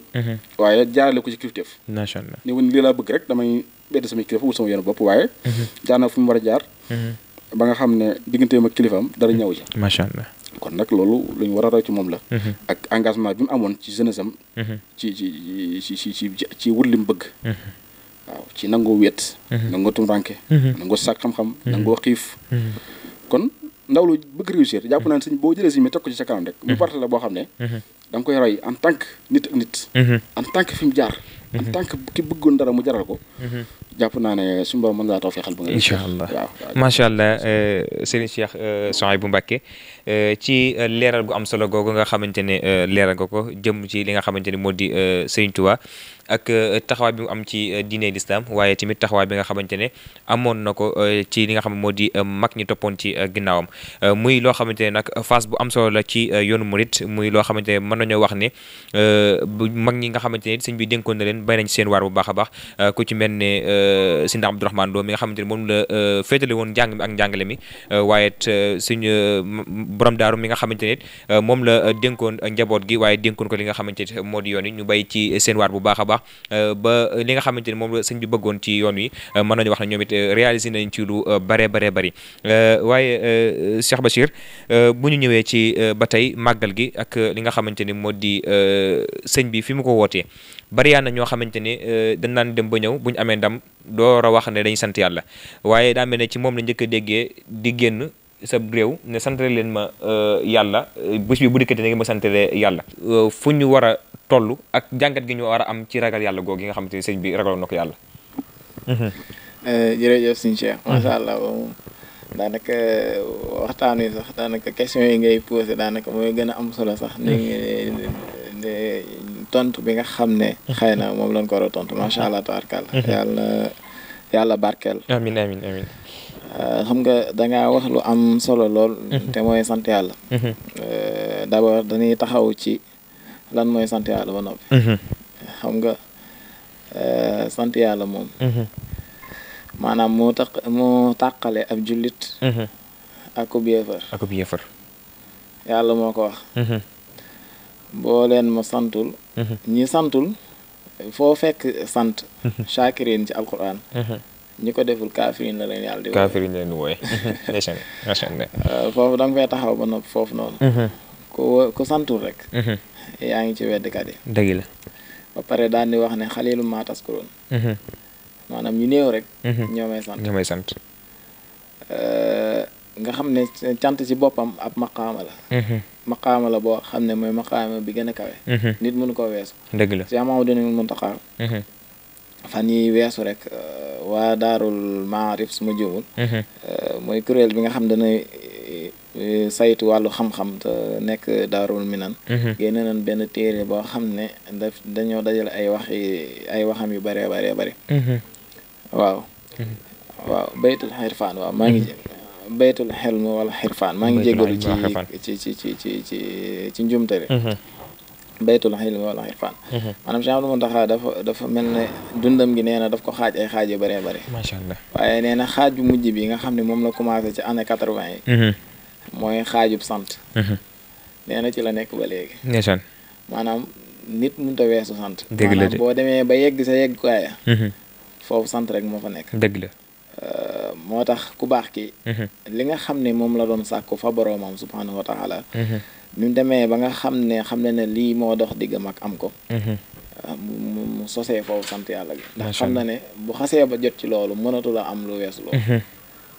waaye jaarale ko ci kilifteef macha allah ni woon lii laa bëgg rek damay bedd samay kilifa wut sama yoonu bopp waaye jaar na fu mu war a jaar ba nga xam ne digganteem ak kilifaam dara ñëw ci macha allah kon nag loolu lu ñu war a roy ci moom la ak engagement bi mu amoon ci jeunesse am ci wut li mu bëgg waaw ci nangoo wéet nangoo tumranke nangoo sàkk xam-xam nangoo xiif kon ndaw lu bëgg réussir jàpp naa ne sëñ boo jëlee sëñ mi teg ko ci sa kanam rek mu parte la boo xam ne da nga koy roy en tant que nit ak nit en tant que fi mu jaar en tant que ki bëggoon dara mu jaral ko jàpp naa ne suñu borom mën ngaa taw feexal ba nga incha allah waaw macha allah Serigne Cheikh Souhaïbou Mbacké ci leeral gu am solo googu nga xamante ne leeral nga ko jëm ci li nga xamante ne moo di Serigne Touba ak taxawaay bi mu am ci diine l'islam waaye tamit taxawaay bi nga xamante ne amoon na ko ci li nga xam moo di mag ñi toppoon ci ginnaawam muy loo xamante ne nag phase bu am solo la ci yoonu murit muy loo xamante ne mën nañoo wax ne bu mag ñi nga xamante ne sëñ bi dénkoon na leen bay nañ seen waar bu baax a baax ku ci mel ne sëñ Abdourahmane Lo mi nga xamante ne moom la féetale woon njàng mi ak njàngale mi waaye it suñu borom daaru mi nga xamante ne moom la dénkoon njaboot gi waaye dénkoon ko li nga xamante ne moo di yoon yi ñu bay ci seen waar bu baax a baax ba li nga xamante ne moom la sëñ bi bëggoon ci yoon wi mën nañu wax ne ñoom it réalisé nañ ci lu bare bëri waaye Cheikh Bachir bu ñu ñëwee ci ba tey màggal gi ak li nga xamante ni moo di sëñ bi fi mu ko wootee bari yaa na ñoo xamante ne dañ naan dem ba ñëw bu ñu amee ndam door a wax ne dañuy sant yàlla waaye daa mel ne ci moom la njëkk a déggee di génn sa réew ne santale leen ma yàlla bés bi bu dikkate na ngeen ma santale yàlla fu ñu war a toll ak jàngat gi ñu war a am ci ragal yàlla googu gi nga xamante ne sëñ bi ragaloon na ko yàlla. jërëjëf sëñ Cheikh macha allah moom daanaka waxtaan wi sax daanaka question yi ngay posé daanaka mooy gën a am solo sax ni tontu bi nga xam ne xëy na moom lañ ko war a tontu macha allah tabarkàlla yàlla barkeel. amiin amiin amiin. xam nga dangaa wax lu am solo lool. te mooy sant yàlla. d'abord dañuy taxaw ci lan mooy sant yàlla ba noppi. xam nga sant yàlla moom. maanaam moo tàqale ab jullit. ak ub yéefar. yàlla moo ko wax. boo leen ma santul. ñi santul foo fekk sant. shakirin ci alquran. ñi ko deful kaafirin la leen yàlla di wooye. kaafirin leen wooye. macha allah. foofu da nga fay taxaw ba noppi foofu noonu. ku santul rek. yaa ngi ci weddikat yi. dëgg la. ba pare daan di wax ne xalilu maa taskuroon. maanaam ñu néew rek. ñoo may sant. nga xam ne cant ci boppam ab maqaama la. maqaama la boo xam ne mooy maqaama bi gën a kawe. nit mënu koo weesu. dëgg la si Mamadou Muntaxa fan yi weesu rek waa daarul maarif su ma juumul. mooy kuréel bi nga xam dana saytu wàllu xam-xam te nekk daarul minan. génne nañ benn téere boo xam ne dañoo dajale ay waxam yu bëree bëri. waaw baytul xirfaan waaw maa ngi baytul xelm wala xirfaan maa ngi jégalu ci njumtari baytul xelm wala xirfaan maanaam Cheikh Abdou Mountakha dafa mel ne dundam gi nee na daf ko xaaj ay xaaj yu bëree bëri. macha allah waaye nee na xaaj bu mujj bi nga xam ne moom la commencé ci année 80 yi. mooy xaajub sant. nee na ci la nekk ba léegi. maanaam nit mënut a weesu sant. dëgg la maanaam boo demee ba yegg sa yegg kaaya foofu sant rek moo fa nekk. dëgg la. moo tax ku baax ki li nga xam ne moom la doon sàkku fa boroomam subhaanahu wa taala bi mu demee ba nga xam ne lii moo dox diggam ak am ko. mu sosee foofu sant yàlla gi. ndax xam na ne bu xasee ba jot ci loolu mënatu la am lu weesu loolu.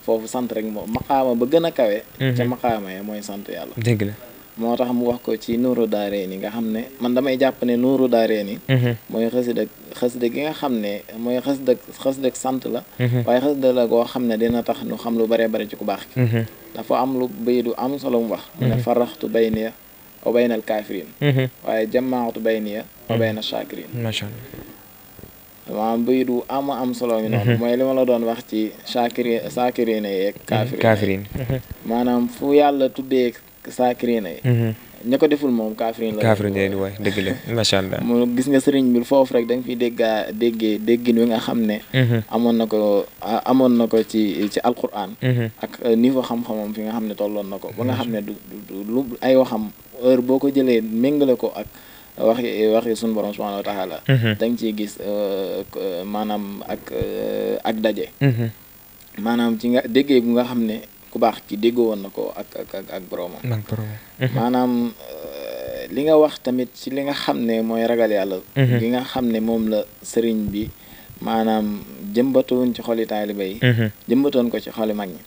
foofu sant rek moom maqaama ba gën a kawe. ca maqaama ya mooy sant yàlla. dëgg la. moo tax mu wax ko ci nuuru daareeni nga xam ne man damay jàpp ne nuuru daareeni mooy xasida gi nga xam ne mooy xasida sant la. waaye xasida la goo xam ne dina tax nu xam lu bare bare ci ku baax ki. dafa am lu bay du am solo mu wax. mu ne faraxtu bayniya wa baynal kaafirin. waaye jamaatu bayniya wa bayna shakirin. macha allah. maanaam bay du am solo ngi noonu. mooy li ma la doon wax ci shakirin yeeg kaafirin. maanaam fu yàlla tuddee saakiriina yi ña ko deful moom kaafirin leen waay dëgg la macha allah. mu gis nga sëriñ bi foofu rek da nga fiy déggin wi nga xam ne amoon na ko ci alquran ak niveau xam-xamam fi nga xam ne tolloon na ko ba nga xam ne du lu ay waxam heure boo ko jëlee méngale ko ak waxi suñu borom subhanahu wa taala da nga ciy gis maanaam ak daje maanaam ci nga déggee bu nga xam ne ku baax ki déggoo woon na ko ak boroomam. maanaam li nga wax tamit ci li nga xam ne mooy ragal yàlla. li nga xam ne moom la sëriñ bi maanaam jëmbatoon ci xoli taaliba yi. jëmbatoon ko ci xoli mag ñi.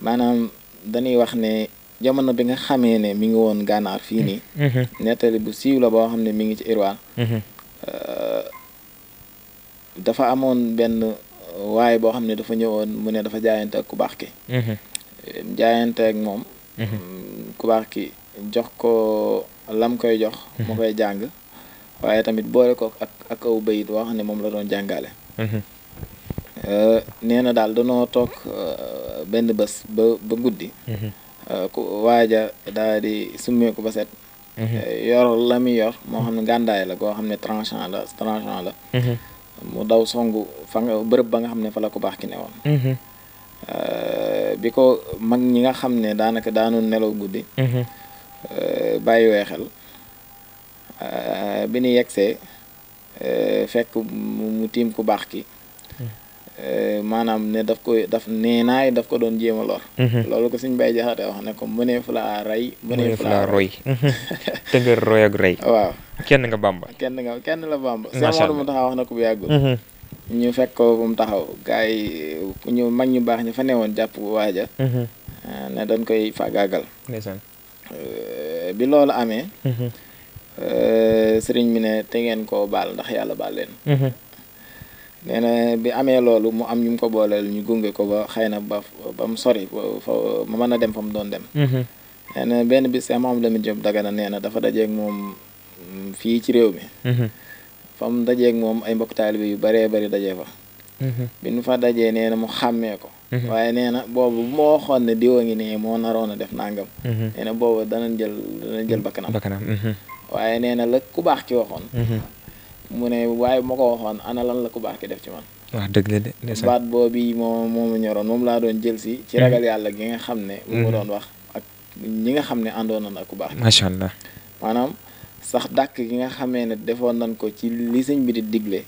maanaam dañuy wax ne jamono bi nga xamee ne mi ngi woon gànnaar fii nii. nettali bu siiw la boo xam ne mi ngi ci Irwaan. dafa amoon benn. waaye boo xam ne dafa ñëwoon mu ne dafa jaayante ak ku baax ki jaayante ak moom ku baax ki jox ko lam koy jox mu koy jàng waaye tamit boole ko ak aw bayit boo xam ne moom la doon jàngale nee na daal danoo toog benn bés ba guddi ku waaja daal di summeeku ba set yor la muy yor moo xam ne gàndaay la goo xam ne tranchant la mu daw songu fa nga bërëb ba nga xam ne fa la ko baax ki ne woon bi ko mag ñi nga xam ne daanaka daanu nelaw guddi bàyyi weexel bi ñu yegsee fekk mu tiim ku baax ki maanaam ne daf ko doon jéem a lor loolu ko suñ bay jaxate wax ne ko mënee fu la rey mënee fu la roy te nga roy ak rey waaw kenn nga Bàmba kenn la Bàmba Sëñ Maodo mu taxaw wax na ko bu yàggul ñu fekk ko bu mu taxaw gars yi ñu mag ñu baax ñu fa newoon jàpp waaja ne dañ koy faagaagal bi loolu amee sëriñ bi ne te ngeen koo baal ndax yàlla baal leen nee na bi amee loolu mu am ñu mu ko booleel ñu gunge ko ba xëy na ba mu sori fa ma mën a dem fa mu doon dem nee na benn bis Cheikh Mouhamadou Lamine Diop Dagana nee na dafa dajeeg moom fii ci réew mi fa mu dajeeg moom ay mbokk taalibe yu baree bari dajee fa bi nu fa dajee nee na mu xàmmee ko waaye nee na boobu bu ma waxoon ne diwa ngi nii moo naroon a def nangam nee na boobu danañ jël bakkanam waaye nee na la ku baax ki waxoon mu ne waaye ma ko waxoon ana lan la ku baax ki def ci man waaw dëgg la de baat boobu moomu ñoroon moom laa doon jël si ci ragal yàlla gi nga xam ne mu ma doon wax ak ñi nga xam ne àndoon nañ ak ku baax macha allah maanaam sax dàkk gi nga xamee ne defoon nañ ko ci li sëñ bi di digle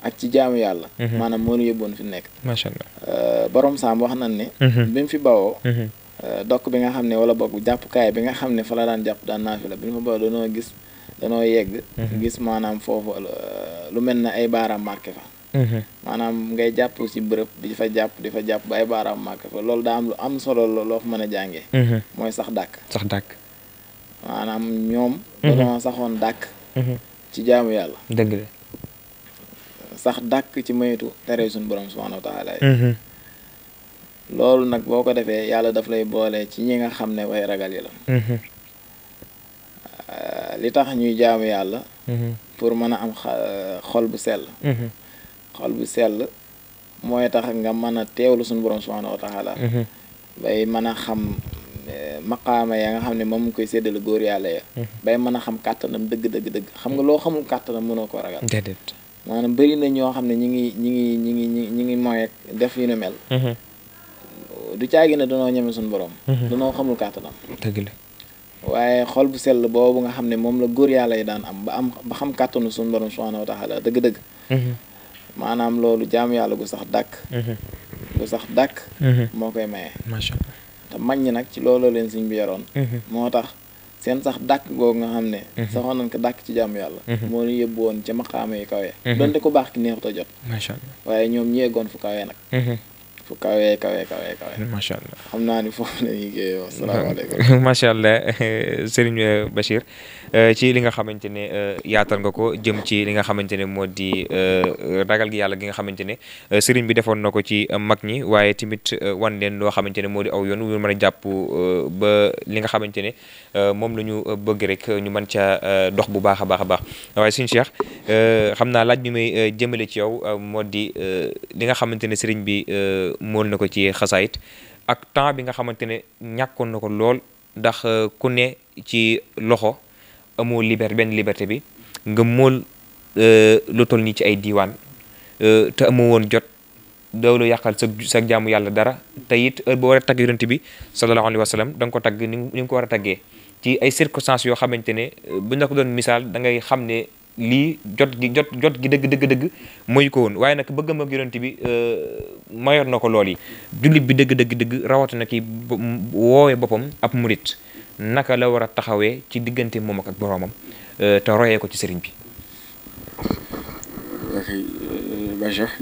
ak ci jaamu yàlla maanaam moo ñu yóbboon fi nekk macha allah borom saam wax nañ ne bi mu fi bawoo dokk bi nga xam ne wala bokk jàppukaay bi nga xam ne fa la daan jàpp daan naa fi la bi mu fa bawoo danoo yegg gis maanaam foofu lu mel ne ay baaraam marqué fa maanaam ngay jàpp ci bërëb di fa jàpp ba ay baaraam marqué fa loolu daa am lu am solo loo fa mën a jàngee mooy sax dàkk maanaam ñoom dañoo saxoon dàkk ci jaamu yàlla dëgg la sax dàkk ci moytu tere suñu borom subhaanahu wa taala loolu nag boo ko defee yàlla daf lay boole ci ñi nga xam ne way ragal yi la li tax ñuy jaamu yàlla pour mën a am xol bu sell xol bu sell mooy tax nga mën a teewlu suñu borom subhaanahu wa taala bay mën a xam maqaama ya nga xam ne moom mu koy séddale góor yàlla ya bay mën a xam kàttanam dëgg xam nga loo xamul kàttanam mënoo ko ragal déedéet maanaam bëri na ñoo xam ne ñi ngi mooy def yu ne mel du caagi ne danoo ñeme suñu borom danoo xamul kàttanam dëgg la waaye xol bu sell boobu nga xam ne moom la góor yàlla yi daan am ba xam kàttanu suñu borom subhaanahu wa taala dëgg-dëgg maanaam loolu jaamu yàlla gu sax dàkk moo koy maye macha allah te mag ñi nag ci looloo leen sëñ bi yaroon moo tax seen sax dàkk googu nga xam ne saxoon nañ ko dàkk ci jaamu yàlla moo ñu yóbbu woon ca maqaama yi kawe donte ku baax ki neexut a jot macha allah waaye ñoom ñi eggoon fu kawe nag fu kawe macha allah xam naa ni foofu la ñuy géeyoo asalaamaaleykum macha allah Serigne Bachir ci li nga xamante ne yaatal nga ko jëm ci li nga xamante ne moo di ragal gi yàlla gi nga xamante ne Serigne bi defoon na ko ci mag ñi waaye tamit wan leen loo xamante ne moo di aw yoon wu mën a jàpp ba li nga xamante ne moom la ñu bëgg rek ñu mën caa dox bu baax a baax waaye Serigne Cheikh xam naa laaj bi may jëmale ci yow moo di li nga xamante ne Serigne bi mool na ko ci xasaayit ak temps bi nga xamante ne ñàkkoon na ko lool ndax ku ne ci loxo amoo benn liberté bi nga mool lu toll nii ci ay diiwaan te amoo woon jot doolu yàqal sa jaamu yàlla dara te it heure boo war a tagg yonent bi sallallahu alayhi wa sallam da nga ko tagg ni nga ko war a taggee ci ay circonstances yoo xamante ne buñ la ko doon misaal da ngay xam ne lii jot gi dëgg mooy ko woon waaye nag bëggam ak yonent bi mayoon na ko lool yi jullit bi dëgg rawatina ki woowee boppam ab murit naka la war a taxawee ci diggante moom ak boroomam te royee ko ci sëriñ bi. ok Baye Cheikh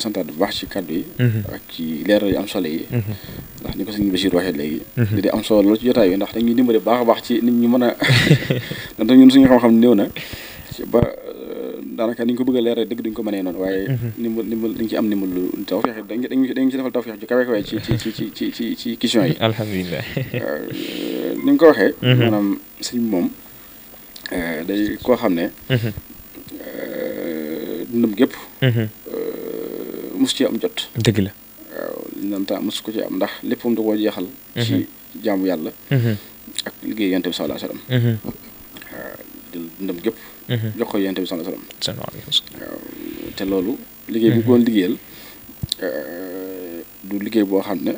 santaat bu baax ci kàddu yi ak ci leeral yu am solo yi ndax ni ko sëñ Bachir waxee léegi di am solo loolu ci jotaay bi ndax dañuy dimbale baax a baax ci nit ñi mën a ndax ñun suñu xam-xam néew na ba daanaka ni ñu ko bëgg a leeral dëgg duñ ko mënee noonu waaye ndimbal dañ ci am ndimbal lu tawfeex dañ ci defal tawfeex ju kawe ci question yi alhamdulilah ni nga ko waxee maanaam sëñ moom day koo xam ne dundam gépp mus ci am jot dëgg la waaw li ñu naan mus ko ci am ndax léppam da koo jeexal ci jaamu yàlla ak liggéey yonent bi sallallahu alayhi wasallam waaw jël dundam gépp jox ko yonent bi sallallahu alayhi wasallam waaw te loolu liggéey bi ko liggéeyal du liggéey boo xam ne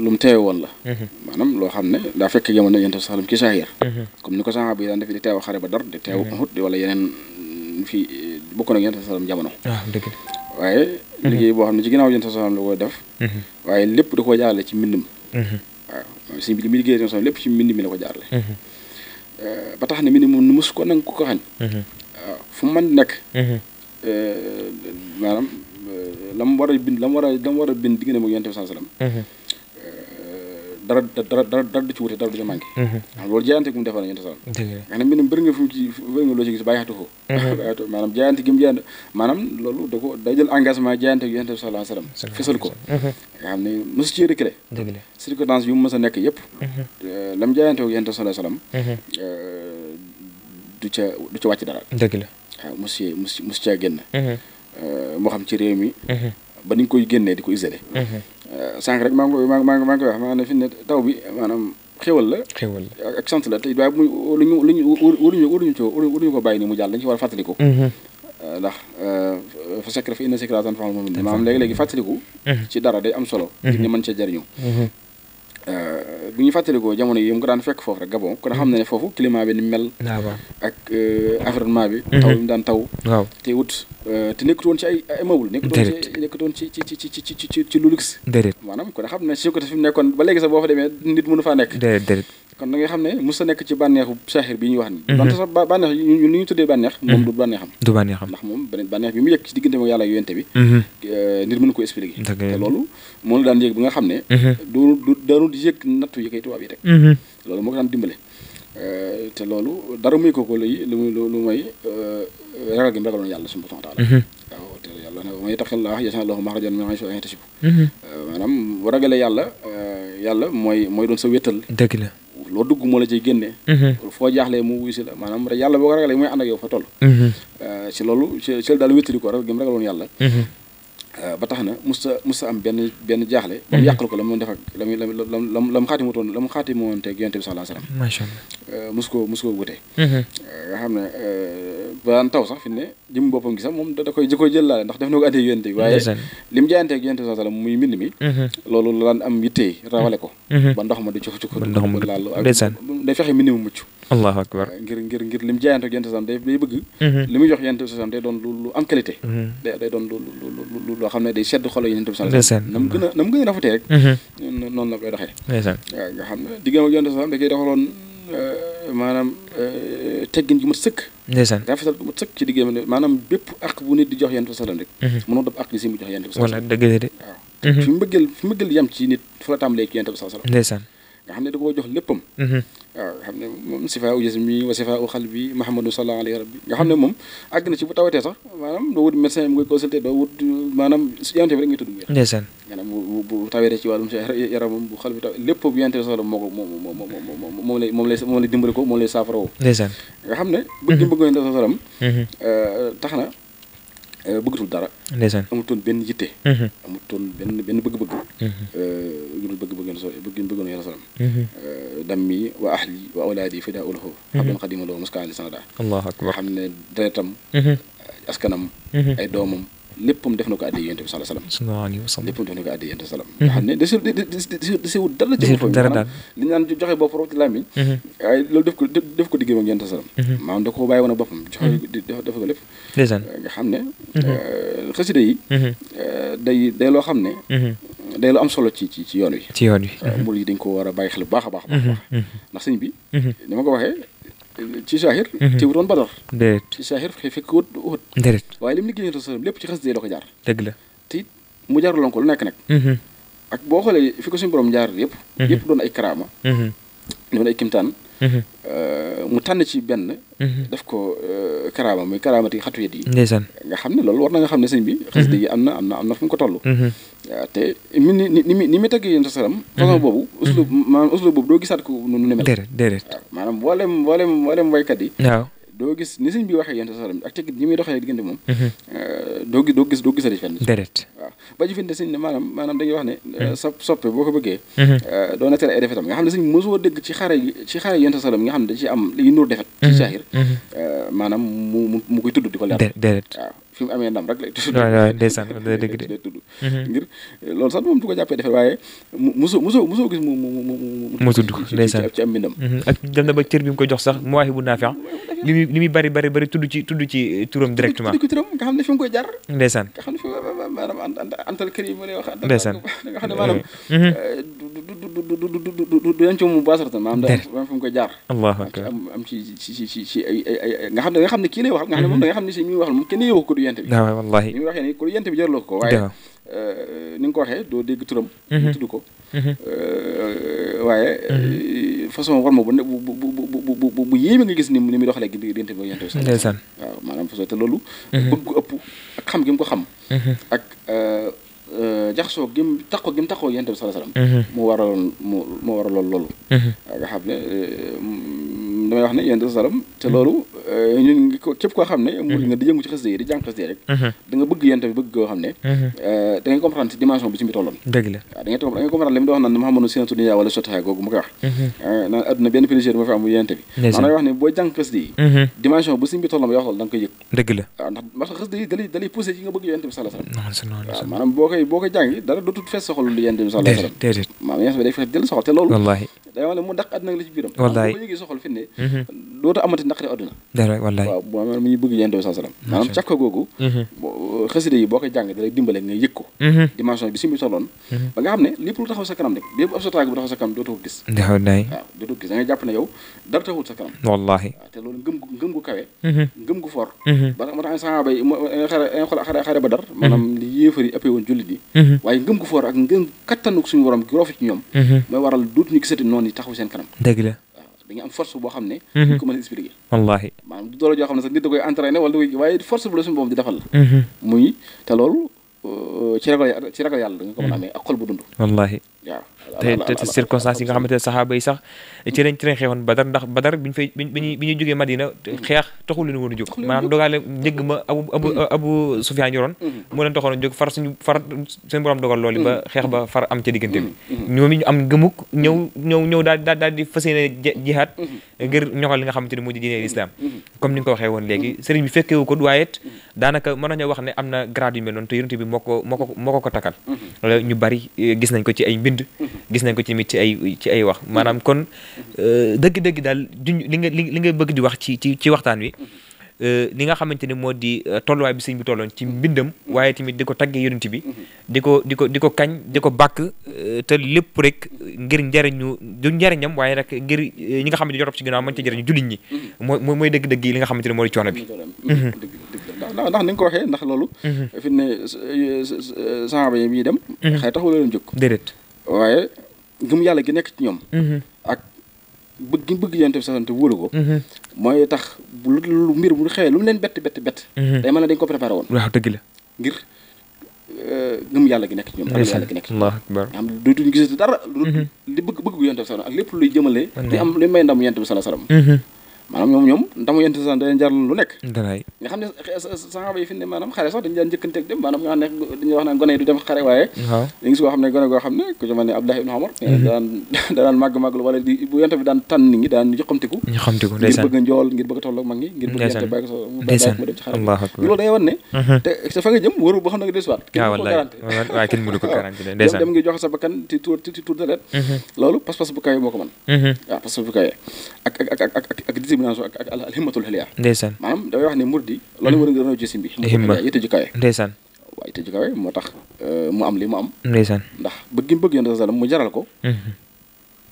lu mu teewe woon la maanaam loo xam ne daa fekk jamono yonent bi sallallahu alayhi wasallam ci saahir comme ni ko saxaaba yi daan def di teew xare Badar di teew Uhud di wala yeneen fii bokk na yonent bi sallallahu alayhi wasallam jamono dëgg waaye liggéey boo xam ne ci ginnaaw yonent bi sallallahu alayhi wasallam la ko def waaye lépp da koo jaarale ci mbindam waaw sëñ bi li muy liggéey yonent bi lépp ci mbind mi la ko jaarale ba tax ne mbind moom nu mës ko nanga ko xañ waaw fu mu mën nekk maanaam la mu war a bind la mu war a bind diggante ak yonent bi sallallahu alayhi wasallam dara du ci wute dara du ci manqué. loolu jaayante gi mu defal yonent sallallahu alayhi wasallam. nga xam ne mbindam bëri nga fi mu ci bëri nga loo ci gis bàyyaatu ko. maanaam jaayante gi mu jaayante maanaam loolu da ko day jël engagement jaayante gi yonent bi sallallahu alayhi wasallam fësal ko. nga xam ne mosu ci reculé. circonstance yu mu mës a nekk yëpp. la mu jaayante ak yonent bi sallallahu alayhi wasallam du ca wàcc dara. dëgg la waaw mosu caa génn. moo xam ci réew mi. ba ni nga koy génnee di ko isolé. sànq rek maa ngi koy wax maanaam fi ne taw bi maanaam xéwal la. ak sant la te waaye waruñu ko bàyyi ni mu jàll dañu ci war a fàttaliku. ndax fa sekk fa inna zikraa tanfa'ul mu'miniin maanaam léegi fàttaliku. ci dara day am solo. ngir ñu mën cee jariñu. bu ñu fàttalikoo jamono yi mu ko daan fekk foofu rek Gabon kon xam na ne foofu climat bi ni mel. ak environnement bi. taw bi mu daan taw. te wut te nekkutoon ci ay immeuble. nekkutoon ci lu luxe. maanaam kon xam ne si côté fi mu nekkoon ba léegi sax boo fa demee nit mënu faa nekk. kon da ngay xam ne mos a nekk ci bànneexu saaxir bi ñuy wax ni donte sax bànneex ni ñu tuddee bànneex moom du bànneexam ndax moom beneen bànneex bi mu yëg ci diggante ak yàlla ak yonent bi nit mënu ko expliquer te loolu moo la daan yëg bi nga xam ne du daanu yëg nattu yi koy tubaab yi rek loolu moo ko daan dimbale te loolu dara muy ko lay lu may ragal gi mu ragaloon yàlla subhanahu wa ta'ala waaw te yàlla ne may taxillah yaj'al lahu makhrajan min haythu la yahtasib maanaam bu ragalee yàlla mooy doon sa wéttal dëgg la loo dugg moo la cay génnee foo jaaxlee mu wuy si la maanaam rek yàlla boo ko ragalee mooy ànd ak yow fa toll ci loolu ci daal wéttali ko rek gi mu ragaloon yàlla ba tax na musta am benn jaaxle ba mu yàqal ko la mu def ak la mu xaatimoon teeg yonent bi sallallahu alayhi wasallam macha Allah mus ko wutee nga xam ne ba daan taw sax fi ne jëm boppam gi sax moom da koy jël laale ndax def na ko addee yonent bi waaye li mu jaayante ak yonent bi sallallahu alayhi wasallam muy mbind mi loolu la daan am yittee rawale ko ba ndox ma di ci ko laal day fexe mbind mu mucc Allahu akbar ngir li mu jaayante ak yonent bi sallallahu alayhi wasallam day bëgg li muy jox yonent bi sallallahu alayhi wasallam day doon lu am qualité day doon loo xam ne day sedd xol yonent bi sallallahu alayhi wasallam na mu gën a rafetee rek noonu la koy doxee waaw nga xam ne diggam ak yonent bi sallallahu alayhi wasallam da koy doxaloon maanaam teggin ju mat sëkk rafetal gu mat sëkk ci diggam maanaam bépp ak bu nit di jox yonent bi sallallahu alayhi wasallam rek mënoo dab ak gi si mu jox yonent bi sallallahu alayhi wasallam wala dëgg de waaw fi mu bëggal yam ci nit fu la tàmbalee ci yonent bi sallallahu alayhi wasallam nga xam ne da koo jox léppam waaw nga xam ne moom sifaa u jismi wa sifaa u xalbi Muhammadu sallallahu alayhi rabbi nga xam ne moom àgg na ci bu tawatee sax maanaam doo wut médecin bi nga koy consulté doo wut maanaam yonent bi rek ngay tudd mu ndeysaan maanaam bu tawatee ci wàllum yaramam bu xal bi taw lépp bu yonent bi sallallahu moom lay dimbali ko moom lay saafara woo ndeysaan nga xam ne bëgg bëgg yonent bi sallallahu tax na bëggatul dara ndeysaan amutoon benn yitte amutoon benn bëgg-bëgg gudul bëggoon yàlla salam dammi wa ahli wa awlaadi fidaa lahu abdan xadima lahu muskaan li sanada Allahu akbar xam ne deretam askanam ay doomam léppam def na ko addi yonent bi sallallahu alayhi wasallam léppam def na ko addi yonent bi sallallahu alayhi wasallam nga xam ne desewut dara ci boppam maanaam li ñu naan joxe bopp rek ci làmmiñ waaye loolu def ko diggéem ak yonent bi sallallahu alayhi wasallam maanaam da ko bàyyi woon ak boppam joxe def ko lépp nga xam ne xasida yi day loo xam ne day lu am solo ci yoon wi mbir yi dañ ko war a bàyyi xel bu baax a baax ndax sëñ bi ni ma ko waxee ci saahir teewutoon Badar ci saahir fekk wut waaye li mu liggéey sallam lépp ci xasida la ko jaar dëgg la te it mu jaaraloon ko lu nekk nag ak boo xoolee fi ko suñu borom jaar yëpp doon ay karaama doon ay kimtaan mu tànn ci benn def ko karaama muy karaamati xatu yet yi ndeysaan nga xam ne loolu war na nga xam ne sëñ bi xasida yi am na fu mu ko toll te ni mi tagg yéen sallam façon boobu uslub boobu doo gisaat ko nu ne mel déedéet waaw maanaam mboolem waykat yi waaw doo gis ni sëñ bi waxee yéen sallam ak teggin ñi muy doxee diggante moom doo gisati fenn déedéet waaw ba ci finde sëñ ne maanaam dañuy wax ne sa soppe boo ko bëggee doo na tere ay defetam nga xam ne sëñ mosoo dégg ci xare yéen sallam nga xam ne da ci am li nur defet ci saahir maanaam mu koy tudd di ko leer déedéet waaw fi mu amee ndam rek lay tudd ndeysaan dëgg de tudd ngir loolu sax moom du ko jàppee defet waaye mosoo gis mu tudd ko ndeysaan ci am mbindam ak dem na ba cër bi mu ko jox sax mu waaxi bu naafi li muy bari tudd ci turam directement tudd ko turam nga xam ne fi mu koy jar ndeysaan nga xam ne fi maanaam antal kër yi mu lay wax ndeysaan nga xam ne maanaam du yem ci moom baasaratan maanaam day am fu mu koy jaar allahu akbar am ci ay nga xam ne kii lay waxal nga xam ne moom da nga xam ne si mi waxal moom kenn yow ko du yent bi waaw wallahi ni mu waxee ni ko du yent bi jërloo ko waaye ni nga ko waxee doo dégg turam tudd ko waaye façon war ma bu yéeme nga gis ni muy doxalee diggante bi yent bi ndeysaan waaw maanaam façon te loolu bëgg gu ëpp ak xam gi mu ko xam ak jaxasoo gi mu taxoo yent bi sallallahu alayhi wasallam moo waraloon loolu nga xam ne damay wax ne yent bi sallam te loolu ñun képp koo xam ne mu nga di yëngu ci xasida yi di jàng xasida yi rek da nga bëgg yent bi bëgg koo xam ne da ngay comprendre ci dimension bi ci mbi tolloon dëgg la waaw da ngay comprendre li mu di wax naan Muhammadu sinatu dunya wala sotaha googu mu koy wax naan adduna benn plaisir moo fi am bu yent bi maanaam wax ne boo jàng xasida yi dimension bu ci mbi tolloon ba wax loolu da nga koy yëg dëgg la waaw ndax xasida yi dalay poussé ci nga bëgg yent bi sallallahu alayhi wasallam waaw maanaam boo koy jàngi dara dootul fees sa xol lu yent bi sallallahu alayhi wasallam maanaam yent bi day fees jël sa xol te loolu wallahi day wax ne mu daq àdduna la ci biiram wallahi boo yëgee sa xol fi ne dootu amati naqari àdduna wallahi waaw maanaam mu ñu bëgg yent bi sallallahu alayhi wasallam maanaam càkk googu xasida yi boo koy jàng da lay dimbale nga yëg ko dimension bi si mu tolloon ba nga xam ne lépp lu taxaw sa kanam rek bépp obstacle bu taxaw sa kanam dootoo ko gis waaw dootoo ko gis da ngay jàpp ne yow dara taxawut sa kanam wallahi waaw te loolu ngëm gu kawe ngëm gu fort ba moo tax saxaaba yi xare ba dar maanaam li yéefar yi ëppee woon jullit yi waaye ngëm gu fort ak ngëm kattanuk suñu borom gi roofu ci ñoom mooy waral dootuñu gisati noonu yi taxaw seen kanam dëgg la dañuy am force boo xam ne duñ ko mën a expliquer wallahi maanaam du doole joo xam ne sax nit da koy entraîner wala waaye force bu la suñu borom di defal la muy te loolu ci ragal yàlla da nga ko mën a amee ak xol bu dund wallahi waaw te circonstances yi nga xamante ne saxaaba yi sax ci lañ xeexoon Badar ndax Badar bi ñuy jógee Madina xeex taxul leen woon a jóg maanaam dogaale njëgg ma Abu Sufyaan yoroon moo leen taxoon a jóg far seen borom dogal loolu ba xeex ba far am ca diggante bi ñoom ñu am gëmuk ñëw daal di fas yéene jihaad ngir ñoxal li nga xamante ne moo di diine l'islam comme ni nga ko waxee woon léegi sëriñ bi fekkewu ko waaye daanaka mën nañoo wax ne am na grade yu mel noonu te yonent bi moo ko takkal ñu bari gis nañ ko ci ay mbind gis nañ ko ci ay wax maanaam kon dëgg-dëgg daal li nga bëgg di wax ci waxtaan wi li nga xamante ne moo di tolluwaay bi sëñ bi tolloon ci mbindam waaye tamit di ko taggee yonent bi di ko kañ di ko bàkk te lépp rek ngir njariñam waaye rek ngir ñi nga xamante ne ñoo topp ci ginnaaw mën ci jariñu jullit ñi mooy dëgg-dëgg yi li nga xamante ne moo di coono bi ndax ni nga ko waxee ndax loolu fi ne saxaaba yi bi dem xëy taxul leen jóg déedéet waaye gëm yàlla gi nekk ci ñoom ak bëgg yonent bi sallallahu alayhi wasallam te wóolu ko mooy tax lu mbir bu xewee lu mu leen bett day mel ne dañ ko préparé woon waaw dëgg la ngir gëm yàlla gi nekk ci ñoom ak yàlla gi nekk ci Allahu akbar am dootuñu gisati dara li bëgg yonent bi sallallahu alayhi wasallam ak lépp luy jëmale di am luy may ndam yonent bi sallallahu alayhi wasallam maanaam ñoom ndamu yonent bi da leen jar lu nekk nga xam ne saxaaba yi fi ne maanaam xare sax dañu daan njëkkanteeg dem maanaam nga xam ne dañuy wax naan gone yi du dem xare waaye da gis koo xam ne gone goo xam ne ku ci mel ne Abdullah ibn Umar daan màgg lu wala di bu yonent bi daan tànn nit ñi daan joxamtiku ngir bëgg a njool ngir bëgg a tolloo mag ñi ngir bëgg yonent bàyyi ko mu dem ci xare loolu day wan ne te fa nga jëm waru boo xam ne nga desuwaat kenn mënu ko garanti dem ngi joxe sa bakkan ci tour de ret loolu pas-pas bu kawe moo ko mën waaw pas-pas bu kawe ak ak alhimmatul haliya ndeysaan maanaam damay wax ne murid loolu war nga ci sim bi yitte ju kawe ndeysaan waaw yitte ju kawe moo tax mu am li mu am ndeysaan ndax bëgg yonent sallam mu jaral ko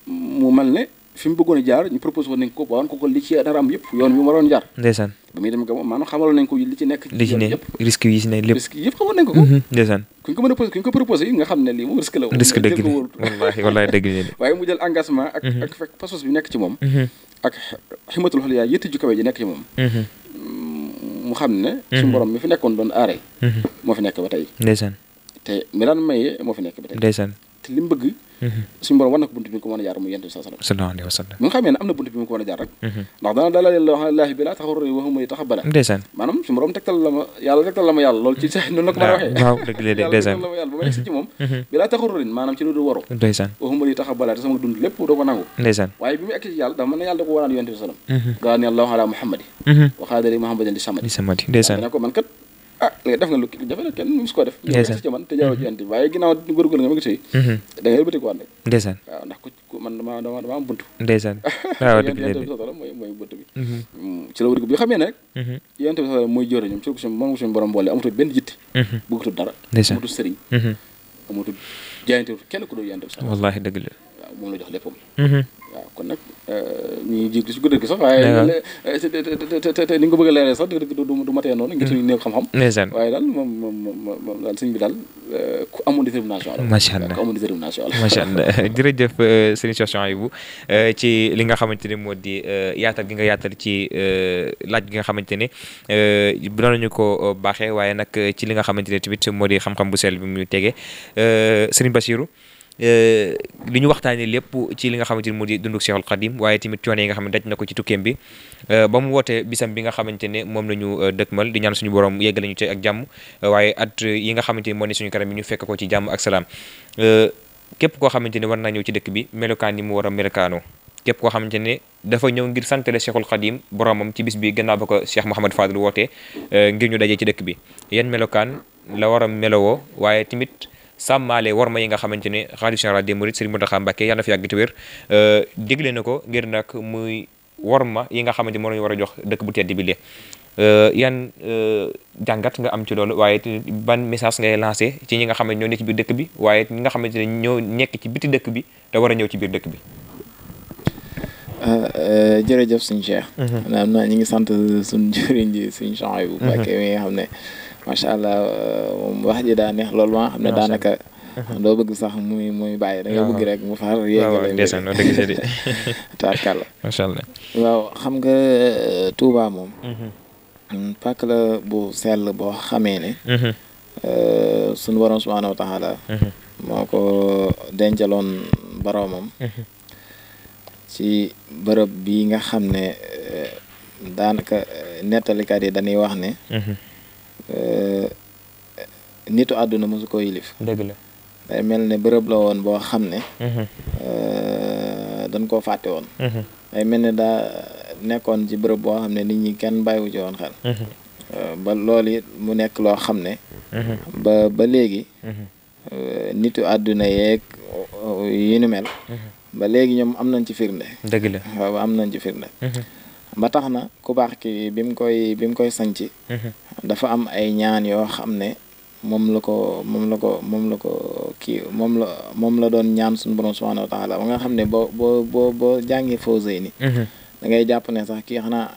mu mel ne fi mu bëggoon a jaar ñu proposé woon nañ ko ba wan ko li ci dara am yëpp yoon bi mu waroon jaar ndeysaan ba muy dem ga maanaam xamaloon nañ ko li ci nekk yëpp risque yi ci ne lépp risque yëpp xamoon nañ ko ndeysaan kuñ ko proposé nga xam ne lii moom risque la risque dëgg wallahi dëgg waaye mu jël engagement ak fekk pas-pas bi nekk ci moom ak ximatul xol yaa yëtti ju kawe ji nekk ci moom mu xam ne suñu borom mi fi nekkoon doon aare moo fi nekk ba tey ndeysaan te mi daan maye moo fi nekk ba tey ndeysaan te li mu bëgg suñu borom war na ko bunt bi nga ko mën a jaar mu yonent bi sallallahu alayhi wa sallam mi nga xamee ne am na bunt bi nga ko mën a jaar rek ndax dana dala leen la wax laahi bi laa taxaru waxuma taxabala ndeysaan maanaam suñu borom tegtal la ma yàlla loolu ci sax noonu la ko mën a waxee waaw dëgg la ndeysaan yàlla ba ma nekk si ci moom bi laa taxaru maanaam ci lu du waru ndeysaan waxuma li taxabala te sama dund lépp doo ko nangu ndeysaan waaye bi mu egg ci yàlla dafa mën na yàlla da ko wanaan yonent bi sallam gaa ne allahu ala muhammadi wa xaadari muhammadin li samadi ndeysaan ko man kat léegi def nga lu jafe la kenn mus koo def si ci man te jaaroo ci yonent bi waaye ginnaaw góorgóorlu nga ma ngi sëy da ngay bëti ko waat rek ndeysaan waaw ndax ku man dama am buntu ndeysaan waaw dëgg la mooy buntu bi ci la wër bi xamee ne rek yonent bi mooy jóore ñoom ci moom suñu borom boole amatul benn jitte bëggatul dara amatul sëriñ amatul jaayantewul kenn ku dul yonent bi wallaahi dëgg la waaw moom la jox léppam waaw kon nag ñuy jiitu si guddal gi sax waaye te ni nga ko bëgg a leeree sax dëgg du matee noonu ngir suñu néew xam-xam waaye daal moom daal sëñ bi daal ku amoon détermination la macha allah ku amoon détermination la macha allah jërëjëf sëriñ Cheikh Souhaïbou ci li nga xamante ne moo di yaatal gi nga yaatal ci laaj gi nga xamante ne doon nañu ko baaxee waaye nag ci li nga xamante ne tamit moo di xam-xam bu sell bi mu tegee sëriñ Bassirou li ñu waxtaanee lépp ci li nga xamante ni moo di dunduk Cheikhul Khadim waaye tamit coono yi nga xam ne daj na ko ci tukkeem bi ba mu wootee bisam bi nga xamante ne moom la ñu dëkkmal di ñaan suñu borom yeggale ñu ci ak jàmm waaye at yi nga xamante ni moo ne suñu kanam yi ñu fekk ko ci jàmm ak salaam képp koo xamante ne war naa ñëw ci dëkk bi melokaan ni mu war a melokaanoo képp koo xamante ne dafa ñëw ngir santale Cheikhul Khadim boromam ci bis bi gannaaw ba ko Cheikh Mouhamed Fadel wootee ngir ñu dajee ci dëkk bi yan melokaan la war a melowoo waaye tamit sàmmaale warma yi nga xamante ne xalifa général des mourides Serigne Mountakha Mbacké yàlla na fi yàgg te wér digle na ko ngir nag muy warma yi nga xamante ne moo lañu war a jox dëkk bu tedd bi lee yan jàngat nga am ci loolu waaye ban message ngay lancé ci ñi nga xam ne ñoo nekk ci biir dëkk bi waaye ñi nga xamante ne ñoo nekk ci biti dëkk bi te war a ñëw ci biir dëkk bi jërëjëf suñu Cheikh naam na ñi ngi sant suñu jëriñ ji suñu Souhaïbou Mbacké mi nga xam ne macha allah moom wax ji daa neex loolu ma xam ne daanaka doo bëgg sax muy bàyyi da nga bëgg rek mu far yéegale ndeysaan no dëgg di taarkàlla macha allah waaw xam nga Touba moom pàkk la bu sell boo xamee ne suñu borom subhaanahu wa taala moo ko dencaloon boroomam ci bërëb bi nga xam ne daanaka nettalikat yi dañuy wax ne nitu àdduna mosu ko yilif dëgg la day mel ne bërëb la woon boo xam ne dañ koo fàtte woon day mel ne daa nekkoon ci bërëb boo xam ne nit ñi kenn bàyyiwu ci woon xel ba loolu it mu nekk loo xam ne ba léegi nitu àdduna yeeg yu ni mel ba léegi ñoom am nañ ci firnde dëgg la waaw am nañ ci firnde ba tax na ku baax ki bi mu koy sanc dafa am ay ñaan yoo xam ne moom la doon ñaan suñu borom subhanahu wa taala ba nga xam ne boo jàngee Fawzayni da ngay jàpp ne sax kii xanaa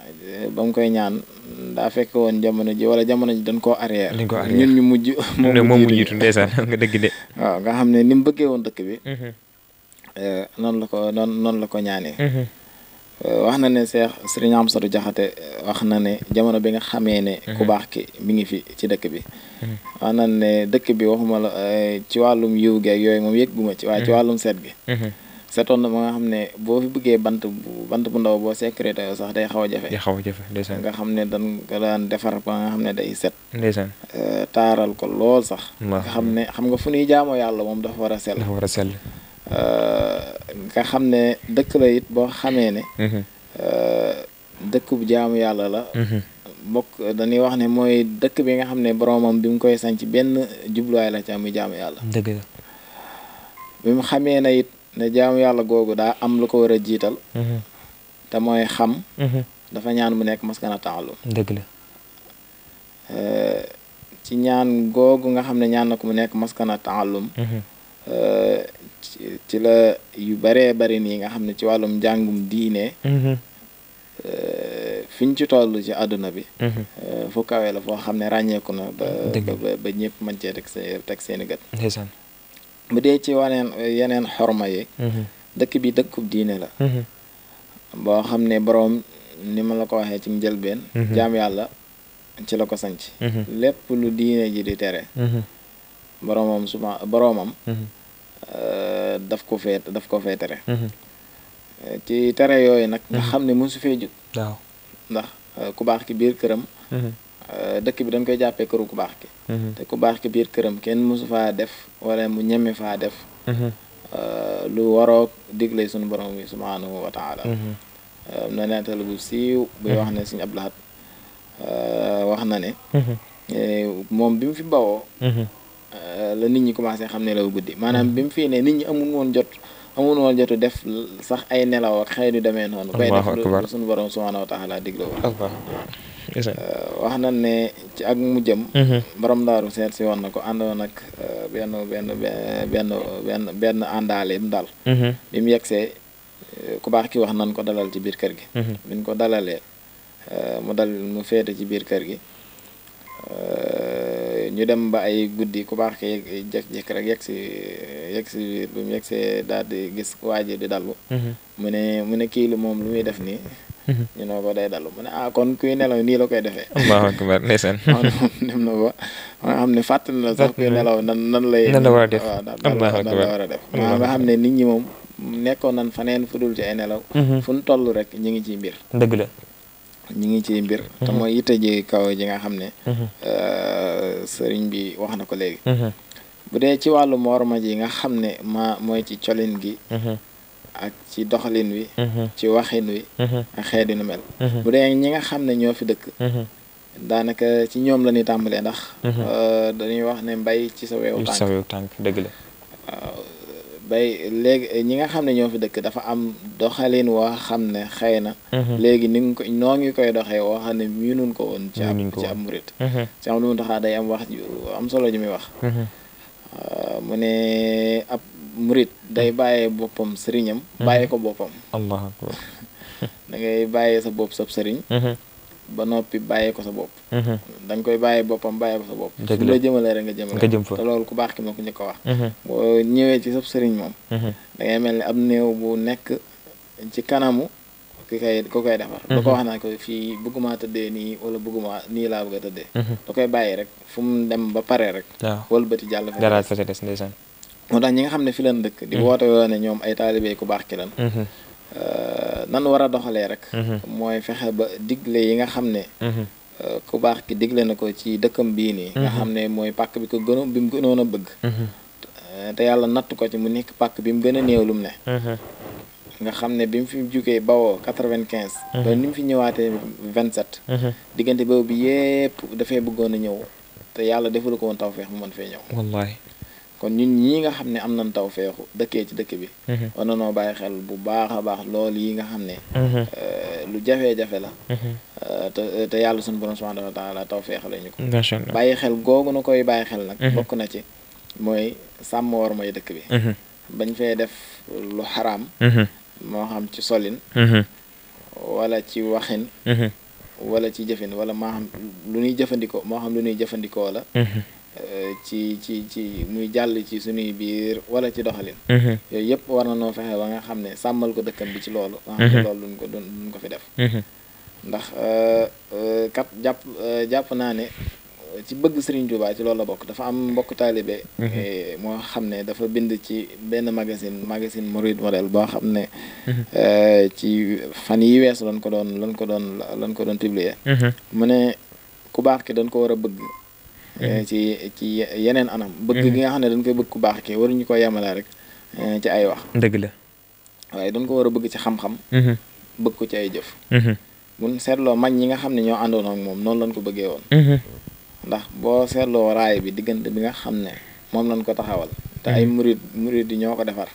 ba mu koy ñaan daa fekk woon jamono ji wala jamono ji dañ koo arrière ñun ñu mujj moom mu jiitu ndeysaan nga dëgg de waaw nga xam ne ni mu bëggee woon dëkk bi noonu la ko ñaanee wax na ne Serigne Amsatou Diakhaté wax na ne jamono bi nga xamee ne ku baax ki mi ngi fi ci dëkk bi wax na ne dëkk bi waxuma la ci wàllum yiw geeg yooyu moom yëgguma ci waaye ci wàllum seet gi setoon na ba nga xam ne boo fi bëggee bant bu ndaw boo sécurité sax day xaw a jafe ndeysaan nga xam ne dañ ko daan defar ba nga xam ne day set ndeysaan taaral ko lool sax nga xam nga fu ñuy jaamoo yàlla moom dafa war a sell nga xam ne dëkk la it boo xamee ne dëkk bu jaamu yàlla la bokk dañuy wax ne mooy dëkk bi nga xam ne boromam bi mu koy sanc benn jubluwaay la ca muy jaamu yàlla dëgg la bi mu xamee na it ne jaamu yàlla googu daa am lu ko war a jiital te mooy xam dafa ñaan mu nekk maskana ta'allum dëgg la ci ñaan googu nga xam ne ñaan na ko mu nekk maskana ta'allum ci la yu baree bari nii nga xam ne ci wàllum njàngum diine fiñ ci toll ci àdduna bi fu kawee la foo xam ne ràññeeku na ba ñëpp mën cee teg seeni gët bu dee ci yeneen xorma yi dëkk bi dëkkub diine la boo xam ne boroom ni ma la ko waxee ci njëlbeen jaam yàlla ci la ko sanc lépp lu diine ji di tere boroomam daf ko fee tere ci tere yooyu nag nga xam ne mosu fee jug waaw ndax ku baax ki biir këram dëkk bi dañ koy jàppee këru ku baax ki te ku baax ki biir këram kenn mosu faa def wala mu ñeme faa def lu waroo digle suñu borom bi subhanahu wa taala na nettali bu siiw buy wax ne suñu Abdou Lahad wax na ne moom bi mu fi bawoo la nit ñi commencé xam ne la guddi maanaam bi mu fii ne nit ñi amul woon jotu def sax ay nelaw ak xëy du demee noonu koy def lu suñu borom subhanahu wa taala digle woon wax na ne ci ak mujjëm borom daaru seet si woon na ko àndoon ak benn àndaaleem daal. bi mu yegsee ku baax ki wax nan ko dalal ci biir kër gi. bi ñu ko dalalee mu féete ci biir kër gi ñu dem ba ay guddi ku baax ki jékki-jékki rek yegsi biir bi mu yegsee daal di gis waa ji di dallu. mu ne kii lu moom lu muy def nii. ñu ne ko day dallu mu ne kon kuy nelaw nii la koy defee. Allahu akbar ndeysaan. dem na ba nga xam ne fàttali na sax kuy nelaw nan la war a def. waaw nan la war a def nga xam ne nit ñi moom nekkoon nan faneen fu dul ci ay nelaw. fu ñu toll rek ñu ngi ciy mbir. dëgg la. ñu ngi ciy mbir. te mooy yitte ji kaw ji nga xam ne. sëriñ bi wax na ko léegi. bu dee ci wàllu morma ji nga xam ne mooy ci colin gi. ak ci doxalin wi. ci waxin wi. ak xeeti nu mel. bu dee ñi nga xam ne ñoo fi dëkk. daanaka ci ñoom la ñuy tàmbalee ndax. dañuy wax ne mbay ci sa weewu tànk. ci sa weewu tànk dëgg la. waaw bay léegi ñi nga xam ne ñoo fi dëkk dafa am doxalin woo xam ne xëy na. léegi noo ngi koy doxee woo xam ne miinuñ ko woon. ci ab murit. ci am lu mu taxaa day am wax am solo ju muy wax. mu ne ab murit day bàyyee boppam sëriñam. bàyyee ko boppam. Allahu akbar. da ngay bàyyee sa bopp sab sëriñ. ba noppi bàyyee ko sa bopp. da nga koy bàyyee boppam bàyyee ko sa bopp. dëgg fu la la jëmalee rek nga jëm fa te loolu ku baax ki ma ko njëkk a wax. boo ñëwee ci sab sëriñ moom. da ngay mel ni ab néew bu nekk ci kanamu ku koy defar. da ko wax naa ko fii bëgguma tëddee nii wala bëgguma nii laa bëgg a tëddee. da koy bàyyi rek fu mu dem ba pare rek. waaw wëlbati jàll fa. dara fa des ndeysaan. moo tax ñi nga xam ne fi leen dëkk. di woote woo ne ñoom ay taalibe ku baax ki lan. nan war a doxalee rek. mooy fexe ba digle yi nga xam ne. ku baax ki digle na ko ci dëkkam bii nii. nga xam ne mooy pàkk bi bi mu gënoon a bëgg. te yàlla natt ko ci mu nekk pàkk bi mu gën a néew lu mu ne. nga xam ne bi mu fi jugee bawoo 95. ba ni mu fi ñëwaatee 27. diggante boobu bi yépp dafay bëggoon a ñëw te yàlla defalu ko woon tawfeex mu mën fee ñëw. wallaahi. kon ñun ñii nga xam ne am nañ tawfeexu dëkkee ci dëkk bi. war na noo bàyyi xel bu baax a baax loolu yi nga xam ne. lu jafe-jafe la. te yàlla suñu borom subhaanahu wa taala tawfeex la ñu ko. macha allah bàyyi xel googu na koy bàyyi xel nag. bokk na ci mooy sàmm war mooy dëkk bi. bañ fee def lu xaraam. moo xam ci solin. wala ci waxin. wala ci jëfin wala moo xam lu ñuy jëfandikoo la. ci muy jàll ci suñuy biir wala ci doxalin. yooyu yëpp war na noo fexe ba nga xam ne sàmmal ko dëkkam bi ci loolu. nga xam ne loolu duñ ko fi def. ndax kat jàpp naa ne ci bëgg Serigne Touba ci loolu la bokk dafa am mbokk taalibe. moo xam ne dafa bind ci benn magazine Mouride Model boo xam ne. ci fan yi weesu lan ko doon publier. mu ne ku baax ki dañ ko war a bëgg. ci yeneen anam. bëgg gi nga xam ne dañ koy bëgg ku baax ki waruñu ko yemale rek ci ay wax. dëgg la. waaye dañ ko war a bëgg ci xam-xam. bëgg ko ci ay jëf. mun seetloo mag ñi nga xam ne ñoo àndoon ak moom noonu lañ ko bëggee woon. ndax boo seetloo raay bi diggante bi nga xam ne moom lañ ko taxawal. te ay murid yi ñoo ko defar.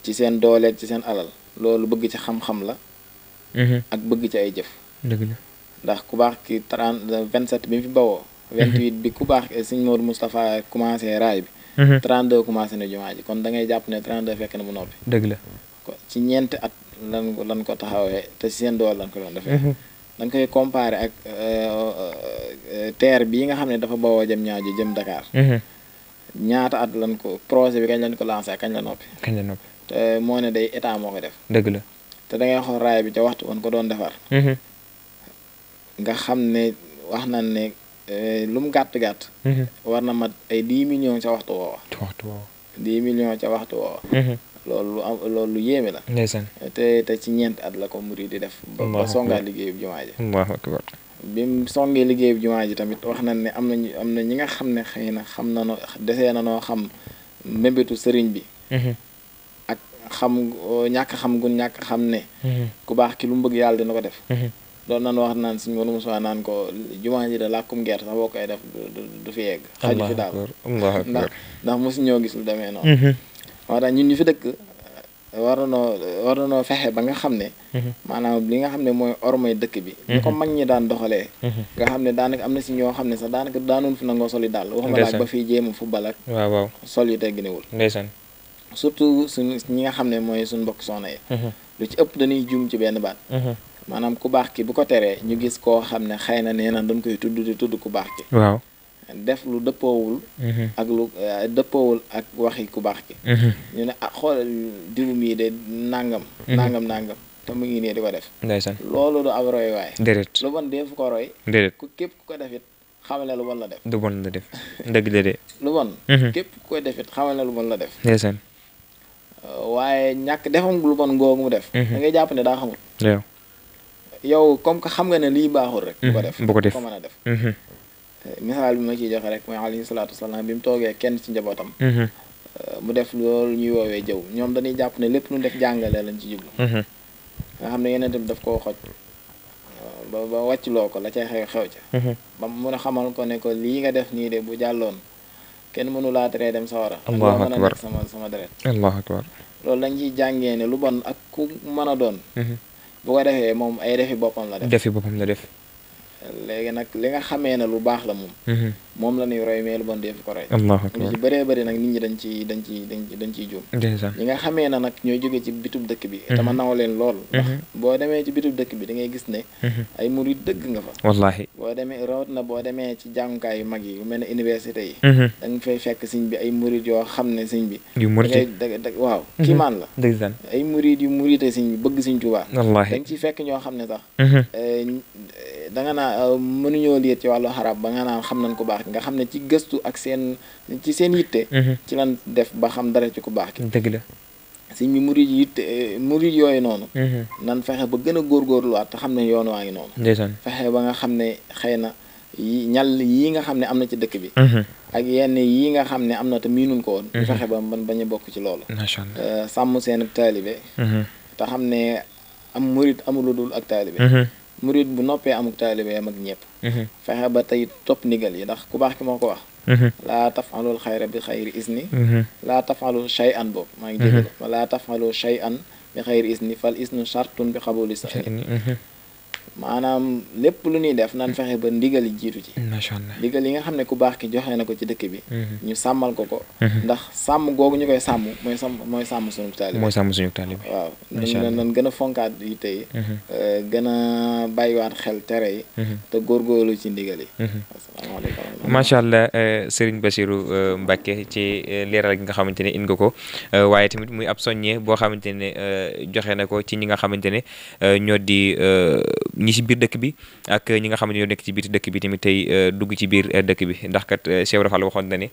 ci seen dooleeg ci seen alal loolu bëgg ci xam-xam la. ak bëgg ci ay jëf. dëgg la ndax ku baax ki 27 bi mu fi bawoo. 28 bi ku baax sëñ Modou Moustapha commencé raay bi. 32 commencé na jumaa ji kon da ngay jàpp ne 32 fekk na mu noppi. dëgg la ci ñeenti at lan ko taxawee te ci seen doole lan ko doon defee. da nga koy comparé ak TER bii nga xam ne dafa bawoo jëm ñaajo jëm Dakar. ñaata at lan ko projet bi kañ lañ ko lancé ak kañ la noppi. te moo ne day état moo ko def. dëgg la te da ngay xool raay bi ca waxtu woon ko doon defar. nga xam ne wax nañ ne. lu mu gàtt. war na mat ay 10 millions ca waxtu woowa. 10 millions ca waxtu woowa. loolu lu yéeme la. ndeysaan te ci ñeenti at la ko murid di def. ba songaa liggéeyub jumaa ji. Allahu akbar. bi mu songee liggéeyub jumaa ji tamit wax nañ ne am na ñi nga xam ne xëy na xam na noo desee na noo xam mbébétu sëriñ bi. ak ñàkk xam ne. ku baax ki lu mu bëgg yàlla dina ko def. doon nan wax naan suñu mënu musuwaa naan ko jumaa ji da làkkum gerte sax boo koy def du fi yegg xaju fi daal ndax mosu ñoo gis lu demee noonu moo tax ñun ñu fi dëkk war nanoo fexe ba nga xam ne maanaam li nga xam ne mooy ormay dëkk bi ñu ko mag ñi daan doxalee nga xam ne daanaka am na si ñoo xam ne sax daanaka daanoon fi nangoo soli daal waxuma laak ba fii jéema football ak waaw sol yu tegginewul ndeysaan surtout suñu ñi nga xam ne mooy suñu mbokk soxna yi lu ci ëpp dañuy juum ci benn baat maanaam ku baax ki bu ko teree ñu gis koo xam ne xëy na nee na dañ koy tudd di tudd ku baax ki waaw def lu dëppoowul ak lu dëppoowul ak waxi ku baax ki ñu ne xoolal diwum yi de nangam te mu ngi nii di ko def ndeysaan loolu du ab roy waay déedéet lu bon def ko roy déedéet ku képp ku ko def it xamal ne lu bon la def lu bon la def dëgg la de lu bon képp ku koy def it xamal ne lu bon la def ndeysaan waaye ñàkk defam lu bon googu mu def da ngay jàpp ne daa xamul yow comme que xam nga ne lii baaxul rek bu ko def ko mën a def misaal bi ma ciy joxe rek mooy alayhi salaatu wasalaam bi mu toogee kenn ci njabootam mu def loolu ñuy woowee jëw ñoom dañuy jàpp ne lépp lu def jàngale lañ ci jublu nga xam ne yeneen tamit daf koo xoj ba wàccloo ko la cay xew ca ba mun a xamal ko ne ko lii nga def nii de bu jàlloon kenn mënu laa teree dem sawara loo mën a nekk sama deret allahu akbar loolu dañ ciy jàngee ne lu bon ak ku mën a doon bu ko defee moom ay defi boppam la def léegi nag li nga xamee ne lu baax la moom la ñuy roy mais lu bon def ko roy lu ci bëree bëri nag nit ñi dañ ciy juum ñi nga xamee ne nag ñooy jógee ci bitub dëkk bi dama naw leen lool ndax boo demee ci bitub dëkk bi da ngay gis ne ay murid dëgg nga fa wallaahi boo demee rawat na boo demee ci jàngukaay yu mag yi yu mel ne université yi da nga fay fekk sëñ bi ay murid yoo xam ne sëñ bi waaw kiimaan la ay murid yu murite sëñ bi bëgg sëñ Tuubaa da nga ciy fekk ñoo xam ne sax da nga naa mënuñoo liet ci wàllu xarab ba nga naan xam nañ ku baax nga xam ne ci gëstu ak seen yitte ci lan def ba xam dara ci ku baax ki dëgg la sëñ bi murid yooyu noonu nan fexe ba gën a góorgóorluwaat te xam ne yoon waa ngi noonu fexe ba nga xam ne xëy na ñal yi nga xam ne am na ci dëkk bi ak yenn yi nga xam ne am na te miinuñ ko woon ñu fexe ba man bañ a bokk ci loolu sàmm seen taalibe te xam ne am murid amul lu dul ak taalibe murid bu noppee amuk taalibe am ak ñëpp fexe ba tey topp ndigal yi ndax ku baax ki moo ko wax laa tafalul xayra bi xayri isni laa tafalul shay'an boobu maa ngi jégalu laa tafalul shay'an bi xayri isni fal isnu shartun bi xabuli sa'ni maanaam lépp lu ñuy def naan fexe ba ndigal yi jiitu ci macha allah ndigal yi nga xam ne ku baax ki joxe na ko ci dëkk bi ñu sàmmal ko ndax sàmm googu ñu koy sàmm mooy sàmm suñu taalibe waaw nan gën a fonkaat yi tey gën a bàyyiwaat xel tere yi te góorgóorlu ci ndigal yi asalaamaaleykum macha allah Serigne Bassirou Mbacké ci leeral gi nga xamante ne indi nga ko waaye tamit muy ab soññe boo xamante ne joxe na ko ci ñi nga xamante ne ñoo di ñi ci biir dëkk bi ak ñi nga xam ne ñoo nekk ci biir dëkk bi tamit tey dugg ci biir dëkk bi ndax kat Cheikh Ibra Fall waxoon na ne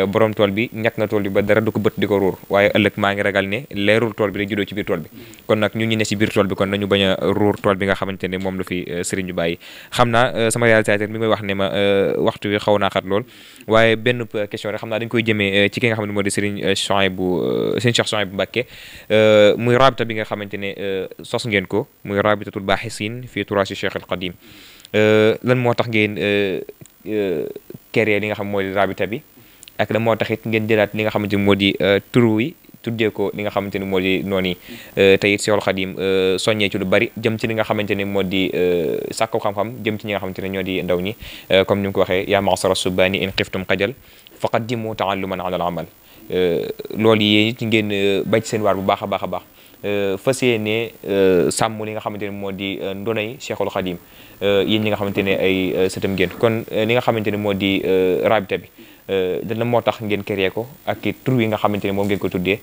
borom tool bi ñàkk na tool bi ba dara du ko bët di ko ruur waaye ëllëg maa ngi ragal ne leerul tool bi day juddoo ci biir tool bi kon nag ñun ñi ne ci biir tool bi kon nañu bañ a ruur tool bi nga xamante ne moom la fi sëriñ bi bàyyi xam naa sama réalisateur mi ngi may wax ne ma waxtu wi xaw naa xat lool waaye benn question rek xam naa dañ koy jëmee ci ki nga xam ne moo di sëriñ Cheikh Souhaïbou Mbacké muy rabita bi nga xamante ne sos ngeen ko muy rabitatul baaxisin fii turaasi Cheikh al Qadim lan moo tax ngeen créer li nga xam moo di rabita bi ak lan moo tax it ngeen jëlaat li nga xamante ni moo di turu wi tuddee ko li nga xamante ni moo di noonu tey it Cheikhul Khadim soññee ci lu bari jëm ci li nga xamante ni moo di sàkku xam-xam jëm ci ñi nga xamante ne ñoo di ndaw ñi comme ni mu ko waxee yaa ma'shara subbaani in xiftum xajal faqaddimu ta'alluman ala al-amal loolu yéen it ngeen bàyyi seen waar bu baax a baax a baax fas yéene sàmm li nga xamante ne moo di ndonay Cheikhul Khadim yéen ñi nga xamante ne ay sëtam ngeen kon li nga xamante ne moo di rabita bi dana moo tax ngeen créé ko ak tur yi nga xamante ne moom ngeen ko tuddee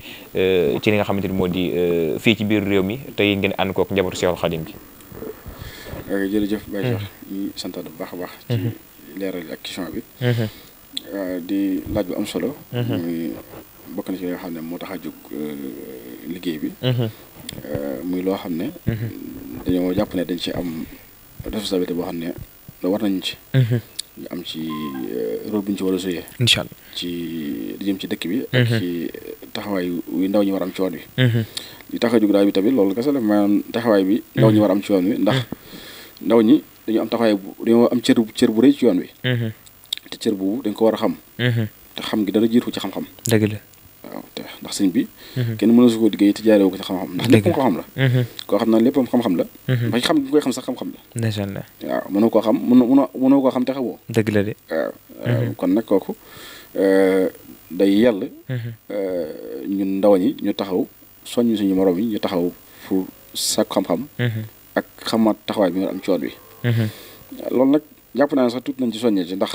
ci li nga xamante ne moo di fii ci biir réew mi tey ngeen ànd kook njabootu Cheikhul Khadim gi. jërëjëf Baye Cheikh ñu santaat bu baax a baax. ci leeral ak question bi. di laaj bu am solo. muy bokk na ci li nga xam ne moo tax a jóg liggéey bi. muy loo xam ne. dañoo jàpp ne dañ ci am responsabilité boo xam ne war nañ ci. ñu am ci rôle bu ñu ci war a jouer. incha allah ci di jëm ci dëkk bi. ak ci taxawaay wi ndaw ñi war am ci yoon wi. li tax a jóg daal bi tamit loolu kese la maanaam taxawaay bi ndaw ñi war am ci yoon wi ndax ndaw ñi dañu am taxawaay dañoo am cër bu rëy ci yoon wi. te cër boobu dañ ko war a xam. te xam gi dara jiitu ci xam-xam. dëgg la waaw te ndax sëñ bi kenn mëna su ko liggéey te jaaree ko ci xam-xam ndax lépp xam la koo xam ne léppam xam-xam la ba xam gi koy xam sax xam-xam la ndeysaan la waaw mënoo koo xam mënoo koo xam te xamoo dëgg la de waaw kon nag kooku day yàlla ñun ndaw ñi ñu taxaw soññ suñu morom yi ñu taxaw fu sàkku xam-xam ak xamaat taxawaay bi nga am ci yoon bi loolu nag jàpp naa ne sax tuuti nañ ci soññee ci ndax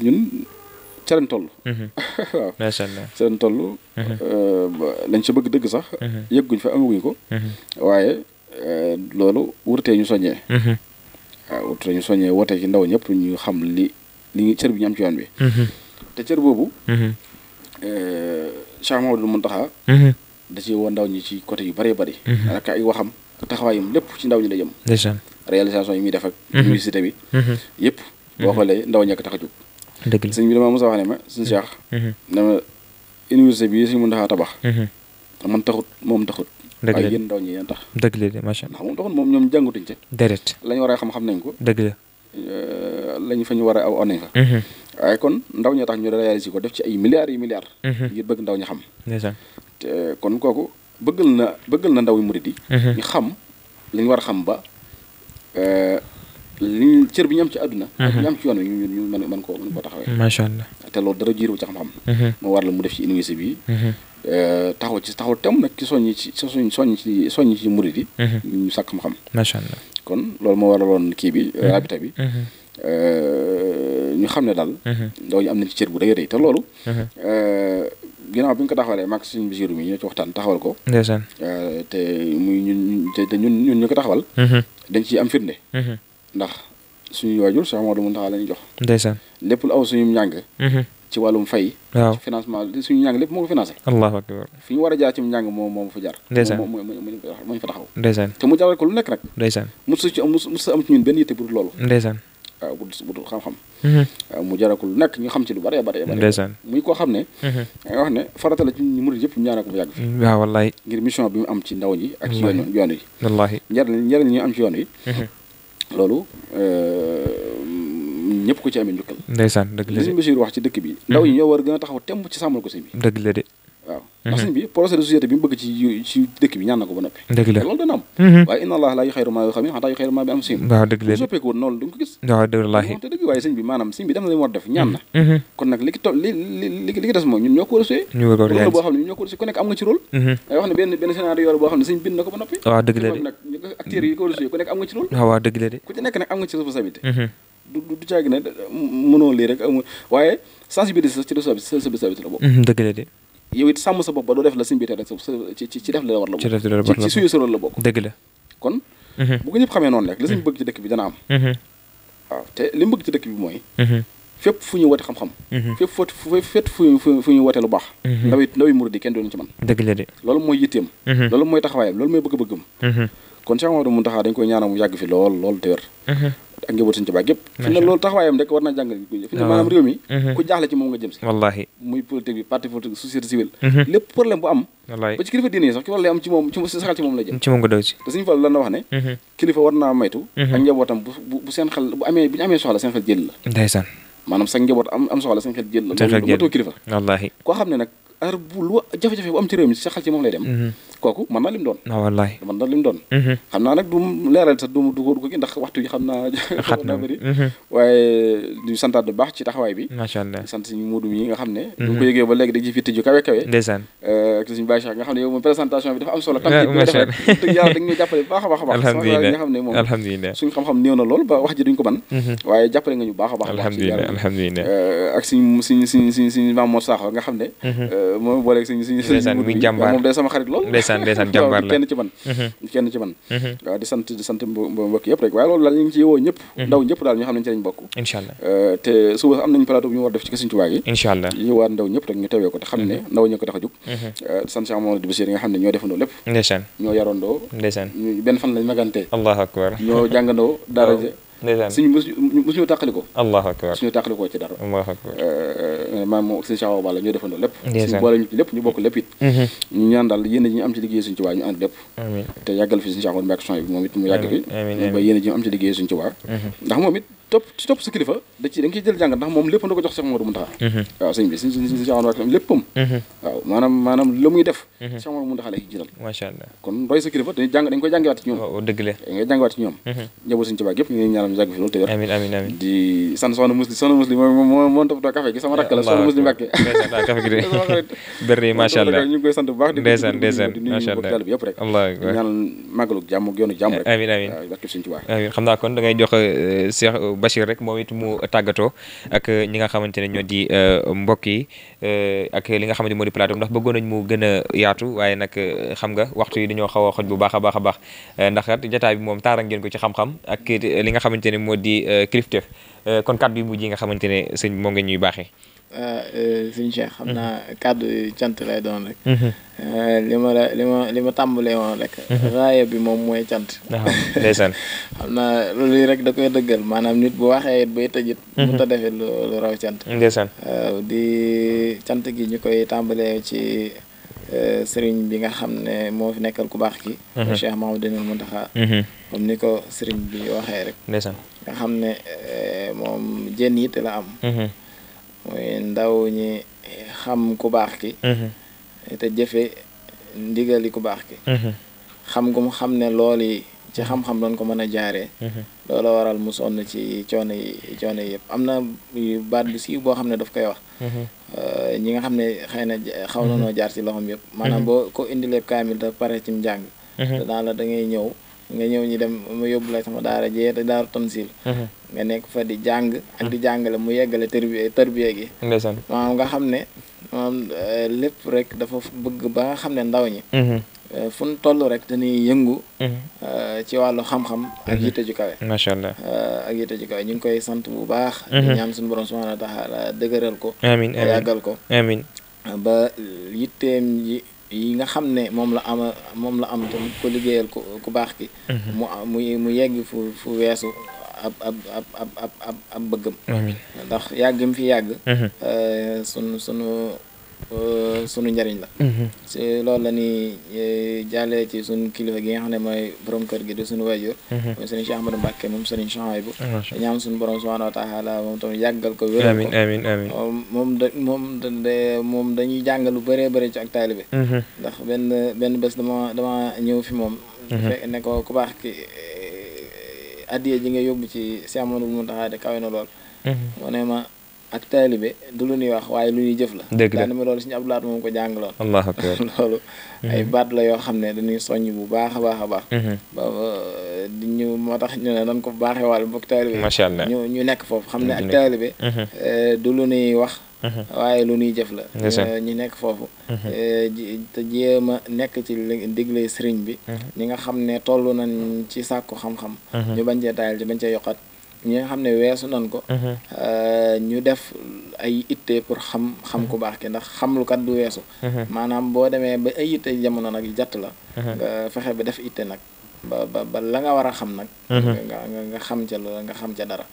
ñun ca lañ toll waaw macha allah ca lañ toll lañ sa bëgg dëgg sax yëgguñ fa amaguñ ko waaye loolu wurtee ñu soññee waaw wurtee ñu soññee wootee ci ndaw ñëpp ñu xam li cër bi ñu am ci yoon bi te cër boobu Cheikh Mouhamadoul Mountakha da ci woo ndaw ñi ci côté yu bëree bëri ak ay waxam ak taxawaayam lépp ci ndaw ñi la jëm réalisation yi muy def ak université bi yëpp boo xoolee ndaw ñekk tax a jóg dëgg la sëñ bi dama mos a wax ne ma suñu Cheikh dama université bi suñu Mountakha tabax man taxut moom taxut waaye yéen ndaw ñi yéen tax dëgg la de macha allah ndax moom taxut moom ñoom jàngutuñ ca déedéet la ñu war a xam-xam nañ ko dëgg la lañ fa ñu war a aw nañ fa waaye kon ndaw ñoo tax ñu réalisé ko def ci ay milliards yi milliards ngir bëgg ndaw ñi xam te kon kooku bëggal na ndaw yi murid yi ñu xam li ñu war a xam ba li cër bi ñu am ci àdduna ak ñu am ci yoon wi ñu mën koo taxawee macha allah te loolu dara jiiru ci xam-xam moo war la mu def ci université bi taxaw tem nag ci soññ ci murid yi ñu sàkk xam-xam macha allah kon loolu moo waraloon kii bi rabita bi ñu xam ne daal ndaw ñu am nañ ci cër bu rëy rëy te loolu ginnaaw bi ñu ko taxawalee maag suñu bisiru mi ñoo ci waxtaan taxawal ko ndeysaan te muy ñun ñu ko taxawal dañ ci am firnde ndax suñu waajur Cheikh Mouhamadoul Mountakha la ñuy jox ndeysaan lépp lu aw suñu njàng ci wàllum fay waaw financement suñu njàng lépp moo ko financé allahu akbar fi ñu war a jaar ci njàng moo fa jaar ndeysaan moo ñu fa taxaw ndeysaan te mu jaral ko lu nekk nag ndeysaan musu am ci ñun benn yitte bu dul loolu ndeysaan waaw bu dul xam-xam waaw mu jaral ko lu nekk ñu xam ci lu bare bare ndeysaan muy koo xam ne nga wax ne farata la ci ñu murid yëpp ñu ñaanal ko bu yàgg fi waaw wallaay ngir mission bi mu am ci ndaw ñi ak ci yoon yi wallahi njëriñ ñu am ci yoon yi loolu ñëpp ko ci amee njukkal ndeysaan dëgg la li sëñ Bachir wax ci dëkk bi ndaw ñi ñoo war gën a taxaw temb ci sàmmal ko sëñ bi dëgg la de waaw ndax sëñ bi projet de société bi mu bëgg ci dëkk bi ñaan na ko ba noppi dëgg la loolu dana am waaye inna allah la yuxayyiru maa yuxammin xataa yuxayyiru maa bi anfusihim waaw dëgg la bu soppeeku woon noonu duñ ko gis waaw dëgg wallahi te dëgg waaye sëñ bi maanaam sëñ bi def na li mu war def ñaan na kon nag li des mooy ñun ñoo ko war a suyee rôle boo xam ne ñun ñoo ko war a suyee ku nekk am nga ci rôle day wax ne benn scénario boo xam ne sëñ bind na ko ba noppi waaw dëgg la de nag acteurs yi ko war a suyee ku nekk am nga ci rôle waaw dëgg la de ku ci nekk nag am nga ci responsabilité du caagi ne mënoo lii rek waaye sensibiliser sax ci responsabilité la bokk dëgg la de yow it sàmm sa bopp ba doo def la sëñ bi te rek ci def la war la bokk ci suyu sa rôle la bokk dëgg la kon bu ko ñëpp xamee noonu rek la sëñ bëgg ci dëkk bi dana am waaw te li mu bëgg ci dëkk bi mooy fépp fu ñu wote xam-xam fépp fu ñu wote lu baax ndawi murid yi kenn doonu ci man dëgg la de loolu mooy yitteem loolu mooy taxawaayam loolu mooy bëgg-bëggam kon Cheikh Mouhamadoul Mountakha dañ koy ñaanal mu yàgg fi lool te wér ak njaboot Sëñ Tuubaa gépp fi ne loolu taxawaayam rek war na jàngal fi ne maanaam réew mi ku jaaxle ci moom nga jëm si wallahi muy politique bi parti politique société civile lépp problème bu am wallahi ba ci kilifa diine yi sax ki wala am ci moom saxal ci moom la jëm ci moom nga daw si te Sëñ Fall lan la wax ne kilifa war naa maytu ak njabootam bu seen xel bu ñu amee soxla seen xel jël la ndeysaan maanaam sax njaboot am soxla seen xel jël la loolu matoo kilifa wallahi koo xam ne nag heure bu lu jafe-jafe bu am ci réew mi sa xel ci moom lay dem kooku mën naa lim doon wallahi mën naa lim doon xam naa nag du leeral sax du ko kii ndax waxtu yi xam naa xat na bëri waaye du santaat bu baax ci taxawaay bi macha allah sant suñu muudu yi nga xam ne du ko yëgee ba léegi da ci fi tëju kawe ndeysaan ak suñu Baye Cheikh nga xam ne yow moom présentation bi dafa am solo tam dëgg yàlla da nga ñuy jàppale bu baax a baax a baax alhamdulilah nga xam ne moom alhamdulilah suñu xam-xam néew na lool ba wax ji duñ ko ban waaye jàppale nga ñu baax a baax alhamdulilah alhamdulilah ak suñu Maam Mor Sakho nga xam ne moom booleeg suñu muy jàmbaar moom day sama xarit lool ndeysaan jàmbaar la kenn ci man waaw di sant mbokk yëpp rek waaye loolu daal ñu ngi ci woo ñëpp ndaw ñëpp daal ñoo xam ne ci lañ bokk incha allah te suba am nañ plateau bu ñu war def ci Sëñ Tuubaa gi incha allah ñu waat ndaw ñëpp rek ñu tewee ko te xam ne ndaw ñoo ko tax a jóg sant Cheikh Mamadou Bachir yi nga xam ne ñoo defandoo lépp ndeysaan ñoo yarandoo ndeysaan benn fan lañ magantee allahu akbar ñoo jàngandoo dara ndeysaan suñu mosuñu tàqalikoo allahu akbar suñu tàqalikoo ci dara allahu akbar maam moom sëñ Cheikh Balla ñoo defandoo lépp ndeysaan suñu boole ñu ci lépp ñu bokk lépp it ñu ñaan daal yéen ji ñu am ci liggéey suñu Tuubaa ñu ànd lépp amiin te yàggal fi suñu Cheikh Mbacke bi moom it mu yàgg fi ba yéen ji ñu am ci liggéey suñu Tuubaa ndax moom it topp sa kilifa da nga ciy jël jàngat ndax moom lépp da ko jox Cheikh Mamadou Mountakha waaw sëñ bi suñ Cheikh léppam waaw maanaam la muy def Cheikh Mamadou Mountakha lay jiital macha Allah kon roy sa kilifa dañ koy jàngiwaat ci ñoom dëgg la dañ koy jàngiwaat ci ñoom njaboot suñu Tuubaa yëpp ñu ngi ñaanal ñu yàgg fi loolu te wér amiin di sant soxna Musli moo toppatoo café gi sama rakk la soxna Musli Mbàkke café gi de bërri macha Allah ñu ngi koy sant bu baax di macha Allah bi yëpp rek ñaanal màggalu jàmm ak yoonu jàmm rek amiin barke suñu Tuubaa amiin xam naa kon da ngay jox Cheikh Bachir rek moom it mu tàggatoo ak ñi nga xamante ne ñoo di mbokk yi ak li nga xamante moo di plateau ndax bëggoon nañ mu gën a yaatu waaye nag xam nga waxtu yi dañoo xaw a xoj bu baax a baax a baax ndax kat jotaay bi moom taara ngeen ko ci xam-xam ak li nga xamante ne moo di kilifteef kon kàddu yu mujj yi nga xamante ne sëñ moom nga ñuy baaxee. sëñ Cheikh xam naa kàddu cant lay doon rek. li ma tàmbalee woon rek. raaya bi moom mooy cant. ndeysaan. xam naa loolu rek da koy dëggal maanaam nit bu waxee it bay tëjit. mu ta defee lu raw cant. ndeysaan. di cant gi ñu koy tàmbalee ci sëriñ bi nga xam ne moo fi nekkal ku baax ki. Cheikh Mamadou Mountakha. comme ni ko sëriñ bi waxee rek. ndeysaan. nga xam ne moom jenn yitte la am. mooy ndaw ñi xam ku baax ki te jëfe ndigali ku baax ki xam gu mu xam ne loolu yi ci xam-xam doon ko mën a jaaree loola waral mu sonn ci coono yi yëpp am na baat bu siiw boo xam ne daf koy wax ñi nga xam ne xëy na xaw na noo jaar ci loxoom yëpp maanaam boo ko indilee kaamil te pare ci njàng te daan la da ngay ñëw ñu dem mu yóbbu la sama daara jee te daaru tansil nga nekk fa di jàng ak di jàngale mu yeggale tërbiye gi maanaam nga xam ne moom lépp rek dafa bëgg ba nga xam ne ndaw ñi fu ñu toll rek dañuy yëngu ci wàllu xam-xam ak yitte ju kawe macha Allah ak yitte ju kawe ñu ngi koy sant bu baax di ñaan suñu borom subhanahu wa taala dëgëral ko amiin yàggal ko amiin ba yitteem yi nga xam ne moom la am tamit ko liggéeyal ku baax ki mu yegg fu weesu ab bëggam ndax yàgg mi fi yàgg sunu njariñ la si loolu la ni jàllee ci sunu kilifa gi nga xam ne mooy borom kër gi di sunu wajur mooy sëriñ Cheikh Ahmadou Mbacké moom sëriñ Chouaïbou ñaan sunu borom subhanahu wa taala moom tamit yàggal ko wéral ko amiin moom dañuy jàngal lu bëree bëri ci ak taalibe ndax benn bés dama ñëw fi moom fekk ne ko ku baax ki addiye ji nga yóbbu ci Cheikh Mamadou Mountakha de kawe na lool moo ne ma ak taalibe du lu ñuy wax waaye lu ñuy jëf la daana ma loolu suñu Abdou Lahad moom ko jàngaloon Allahu akbar loolu ay baat la yoo xam ne dañuy soññ bu baax a baax a baax ba di ñu moo tax ñu ne dañ ko baaxee wàll bokk taalibe macha Allah ñu nekk foofu xam ne ak taalibe du lu ñuy wax waaye lu ñuy jëf la ñu nekk foofu te jéem a nekk ci digle sëriñ bi ñi nga xam ne toll nañ ci sàkku xam-xam ñu bañ cee tayal ci bañ cee yokkat ñi nga xam ne weesu nañ ko ñu def ay itte pour xam ku baax ki ndax xam lu kat du weesu maanaam boo demee ba ay itte jamono nag jatt la nga fexe ba def itte nag ba la nga war a xam nag nga xam ca loolu nga xam ca dara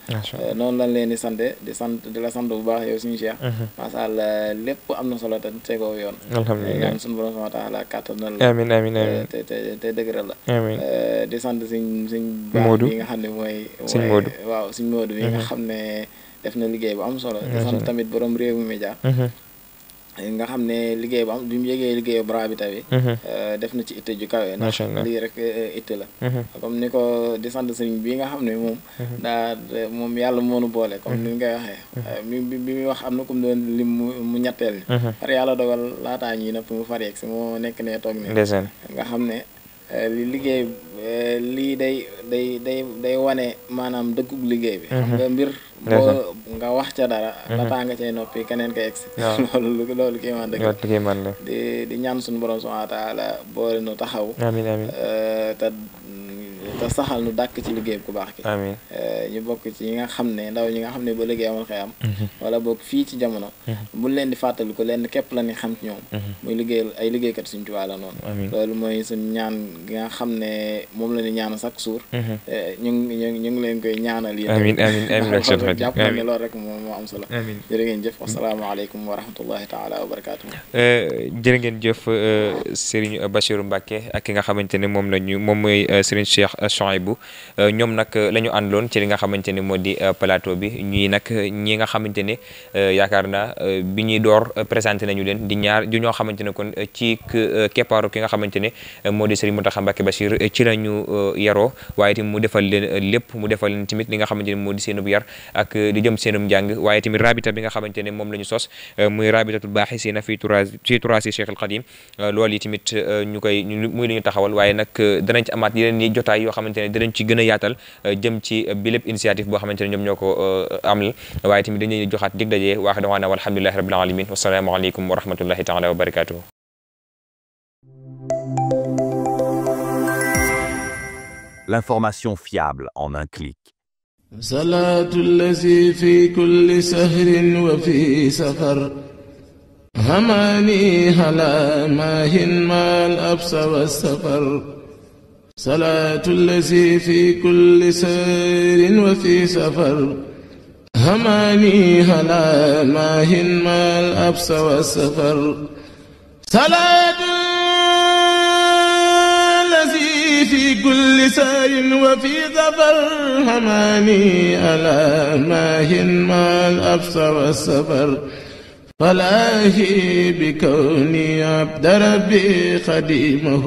noonu lañ leen di la sant bu baax yow suñu Cheikh masha Allah lépp am na solo te tegoo yoon ñaan suñu borom subhanahu wa taala kàttanal la amiin te dëgëral la di sant suñ baax bi nga xam ne mooy waaw suñ Modou bi nga xam ne def na liggéey bu am solo di sant tamit borom Rewmi Média nga xam ne liggéey bu am bi mu yégee liggéeyu bras bi tamit def na ci itte ju kawe ndax lii rek itte la comme ni ko di sant sëriñ bi nga xam ne moom moom yàlla moonu boole comme ni nga koy waxee bi muy wax am na comme doon lim mu ñetteel ni far yàlla dogal laataa ñi napp mu far yegg si moo nekk ne toog ne nga xam ne li liggéey lii day wane maanaam dëggug liggéey bi xam nga mbir boo nga wax ca dara lataa nga cay noppi keneen ka egsi loolu kii man dëgg di ñaan suñu borom subhanahu wa taala boole nu taxaw amiin te saxal nu dàkk ci liggéey bu baax ki amiin ñu bokk ci ñi nga xam ne ndaw ñi nga xam ne ba liggéey amal xëy am wala bokk fii ci jamono buñ leen di fàttali ko leen képp la ni xam ci ñoom muy ay liggéeykat suñu Tuubaa la noonu loolu mooy suñu ñaan gi nga xam ne moom la ni ñaan chaque jour ñu ngi leen koy ñaanal yi amiin jàpp na ne loolu rek moo am solo jërë ngeen jëf wasalaamaaleykum wa rahmatullahi taala wa barakaatu jërë ngeen jëf Serigne Bachirou Mbacké ak ki nga xamante ne moom mooy Serigne Cheikh Chouaïbou ñoom nag la ñu àndaloon ci li nga xamante ne moo di plateau bi ñii nag ñi nga xamante ne yaakaar naa bi ñuy door présenté nañu leen di ñaar di ñoo xamante ne kon ci keppaaru ki nga xamante ne moo di Serigne Mountakha Mbacké Bachir ci la ñu yaroo waaye tamit mu defal leen lépp mu defal leen tamit li nga xamante ne moo di seenub yar ak di jëm seenum njàng waaye tamit rabita bi nga xamante ne moom la ñu sos muy rabitatul baaxisiina fi turaasi Cheikh al Khadim loolu yi tamit muy li ñu taxawal waaye nag danañ ci amaat yeneen ni jotaay yoo xamante ne danañ ci gën a yaatal jëm ci bi lépp initiative boo xamante ne ñoom ñoo ko amal waaye tamit dañuy joxaat dig daje waax dawaana walhamdulillahi rabbil alamin wassalaamu aleykum wa rahmatullahi taala wa barakatuh. L'information fiable en un clic. salaatu allazi fi kulli sahrin wa fi safar hamaani ala maahin maal absa wa safar salaatu allazi fi kulli sahrin wa fi safar hamaani ala maahin maal absa wa safar salaatu في كل سار وفي ظفر هماني ألا ماهن ما الأبس والسفر فلاهي بكوني عبد ربي خديمه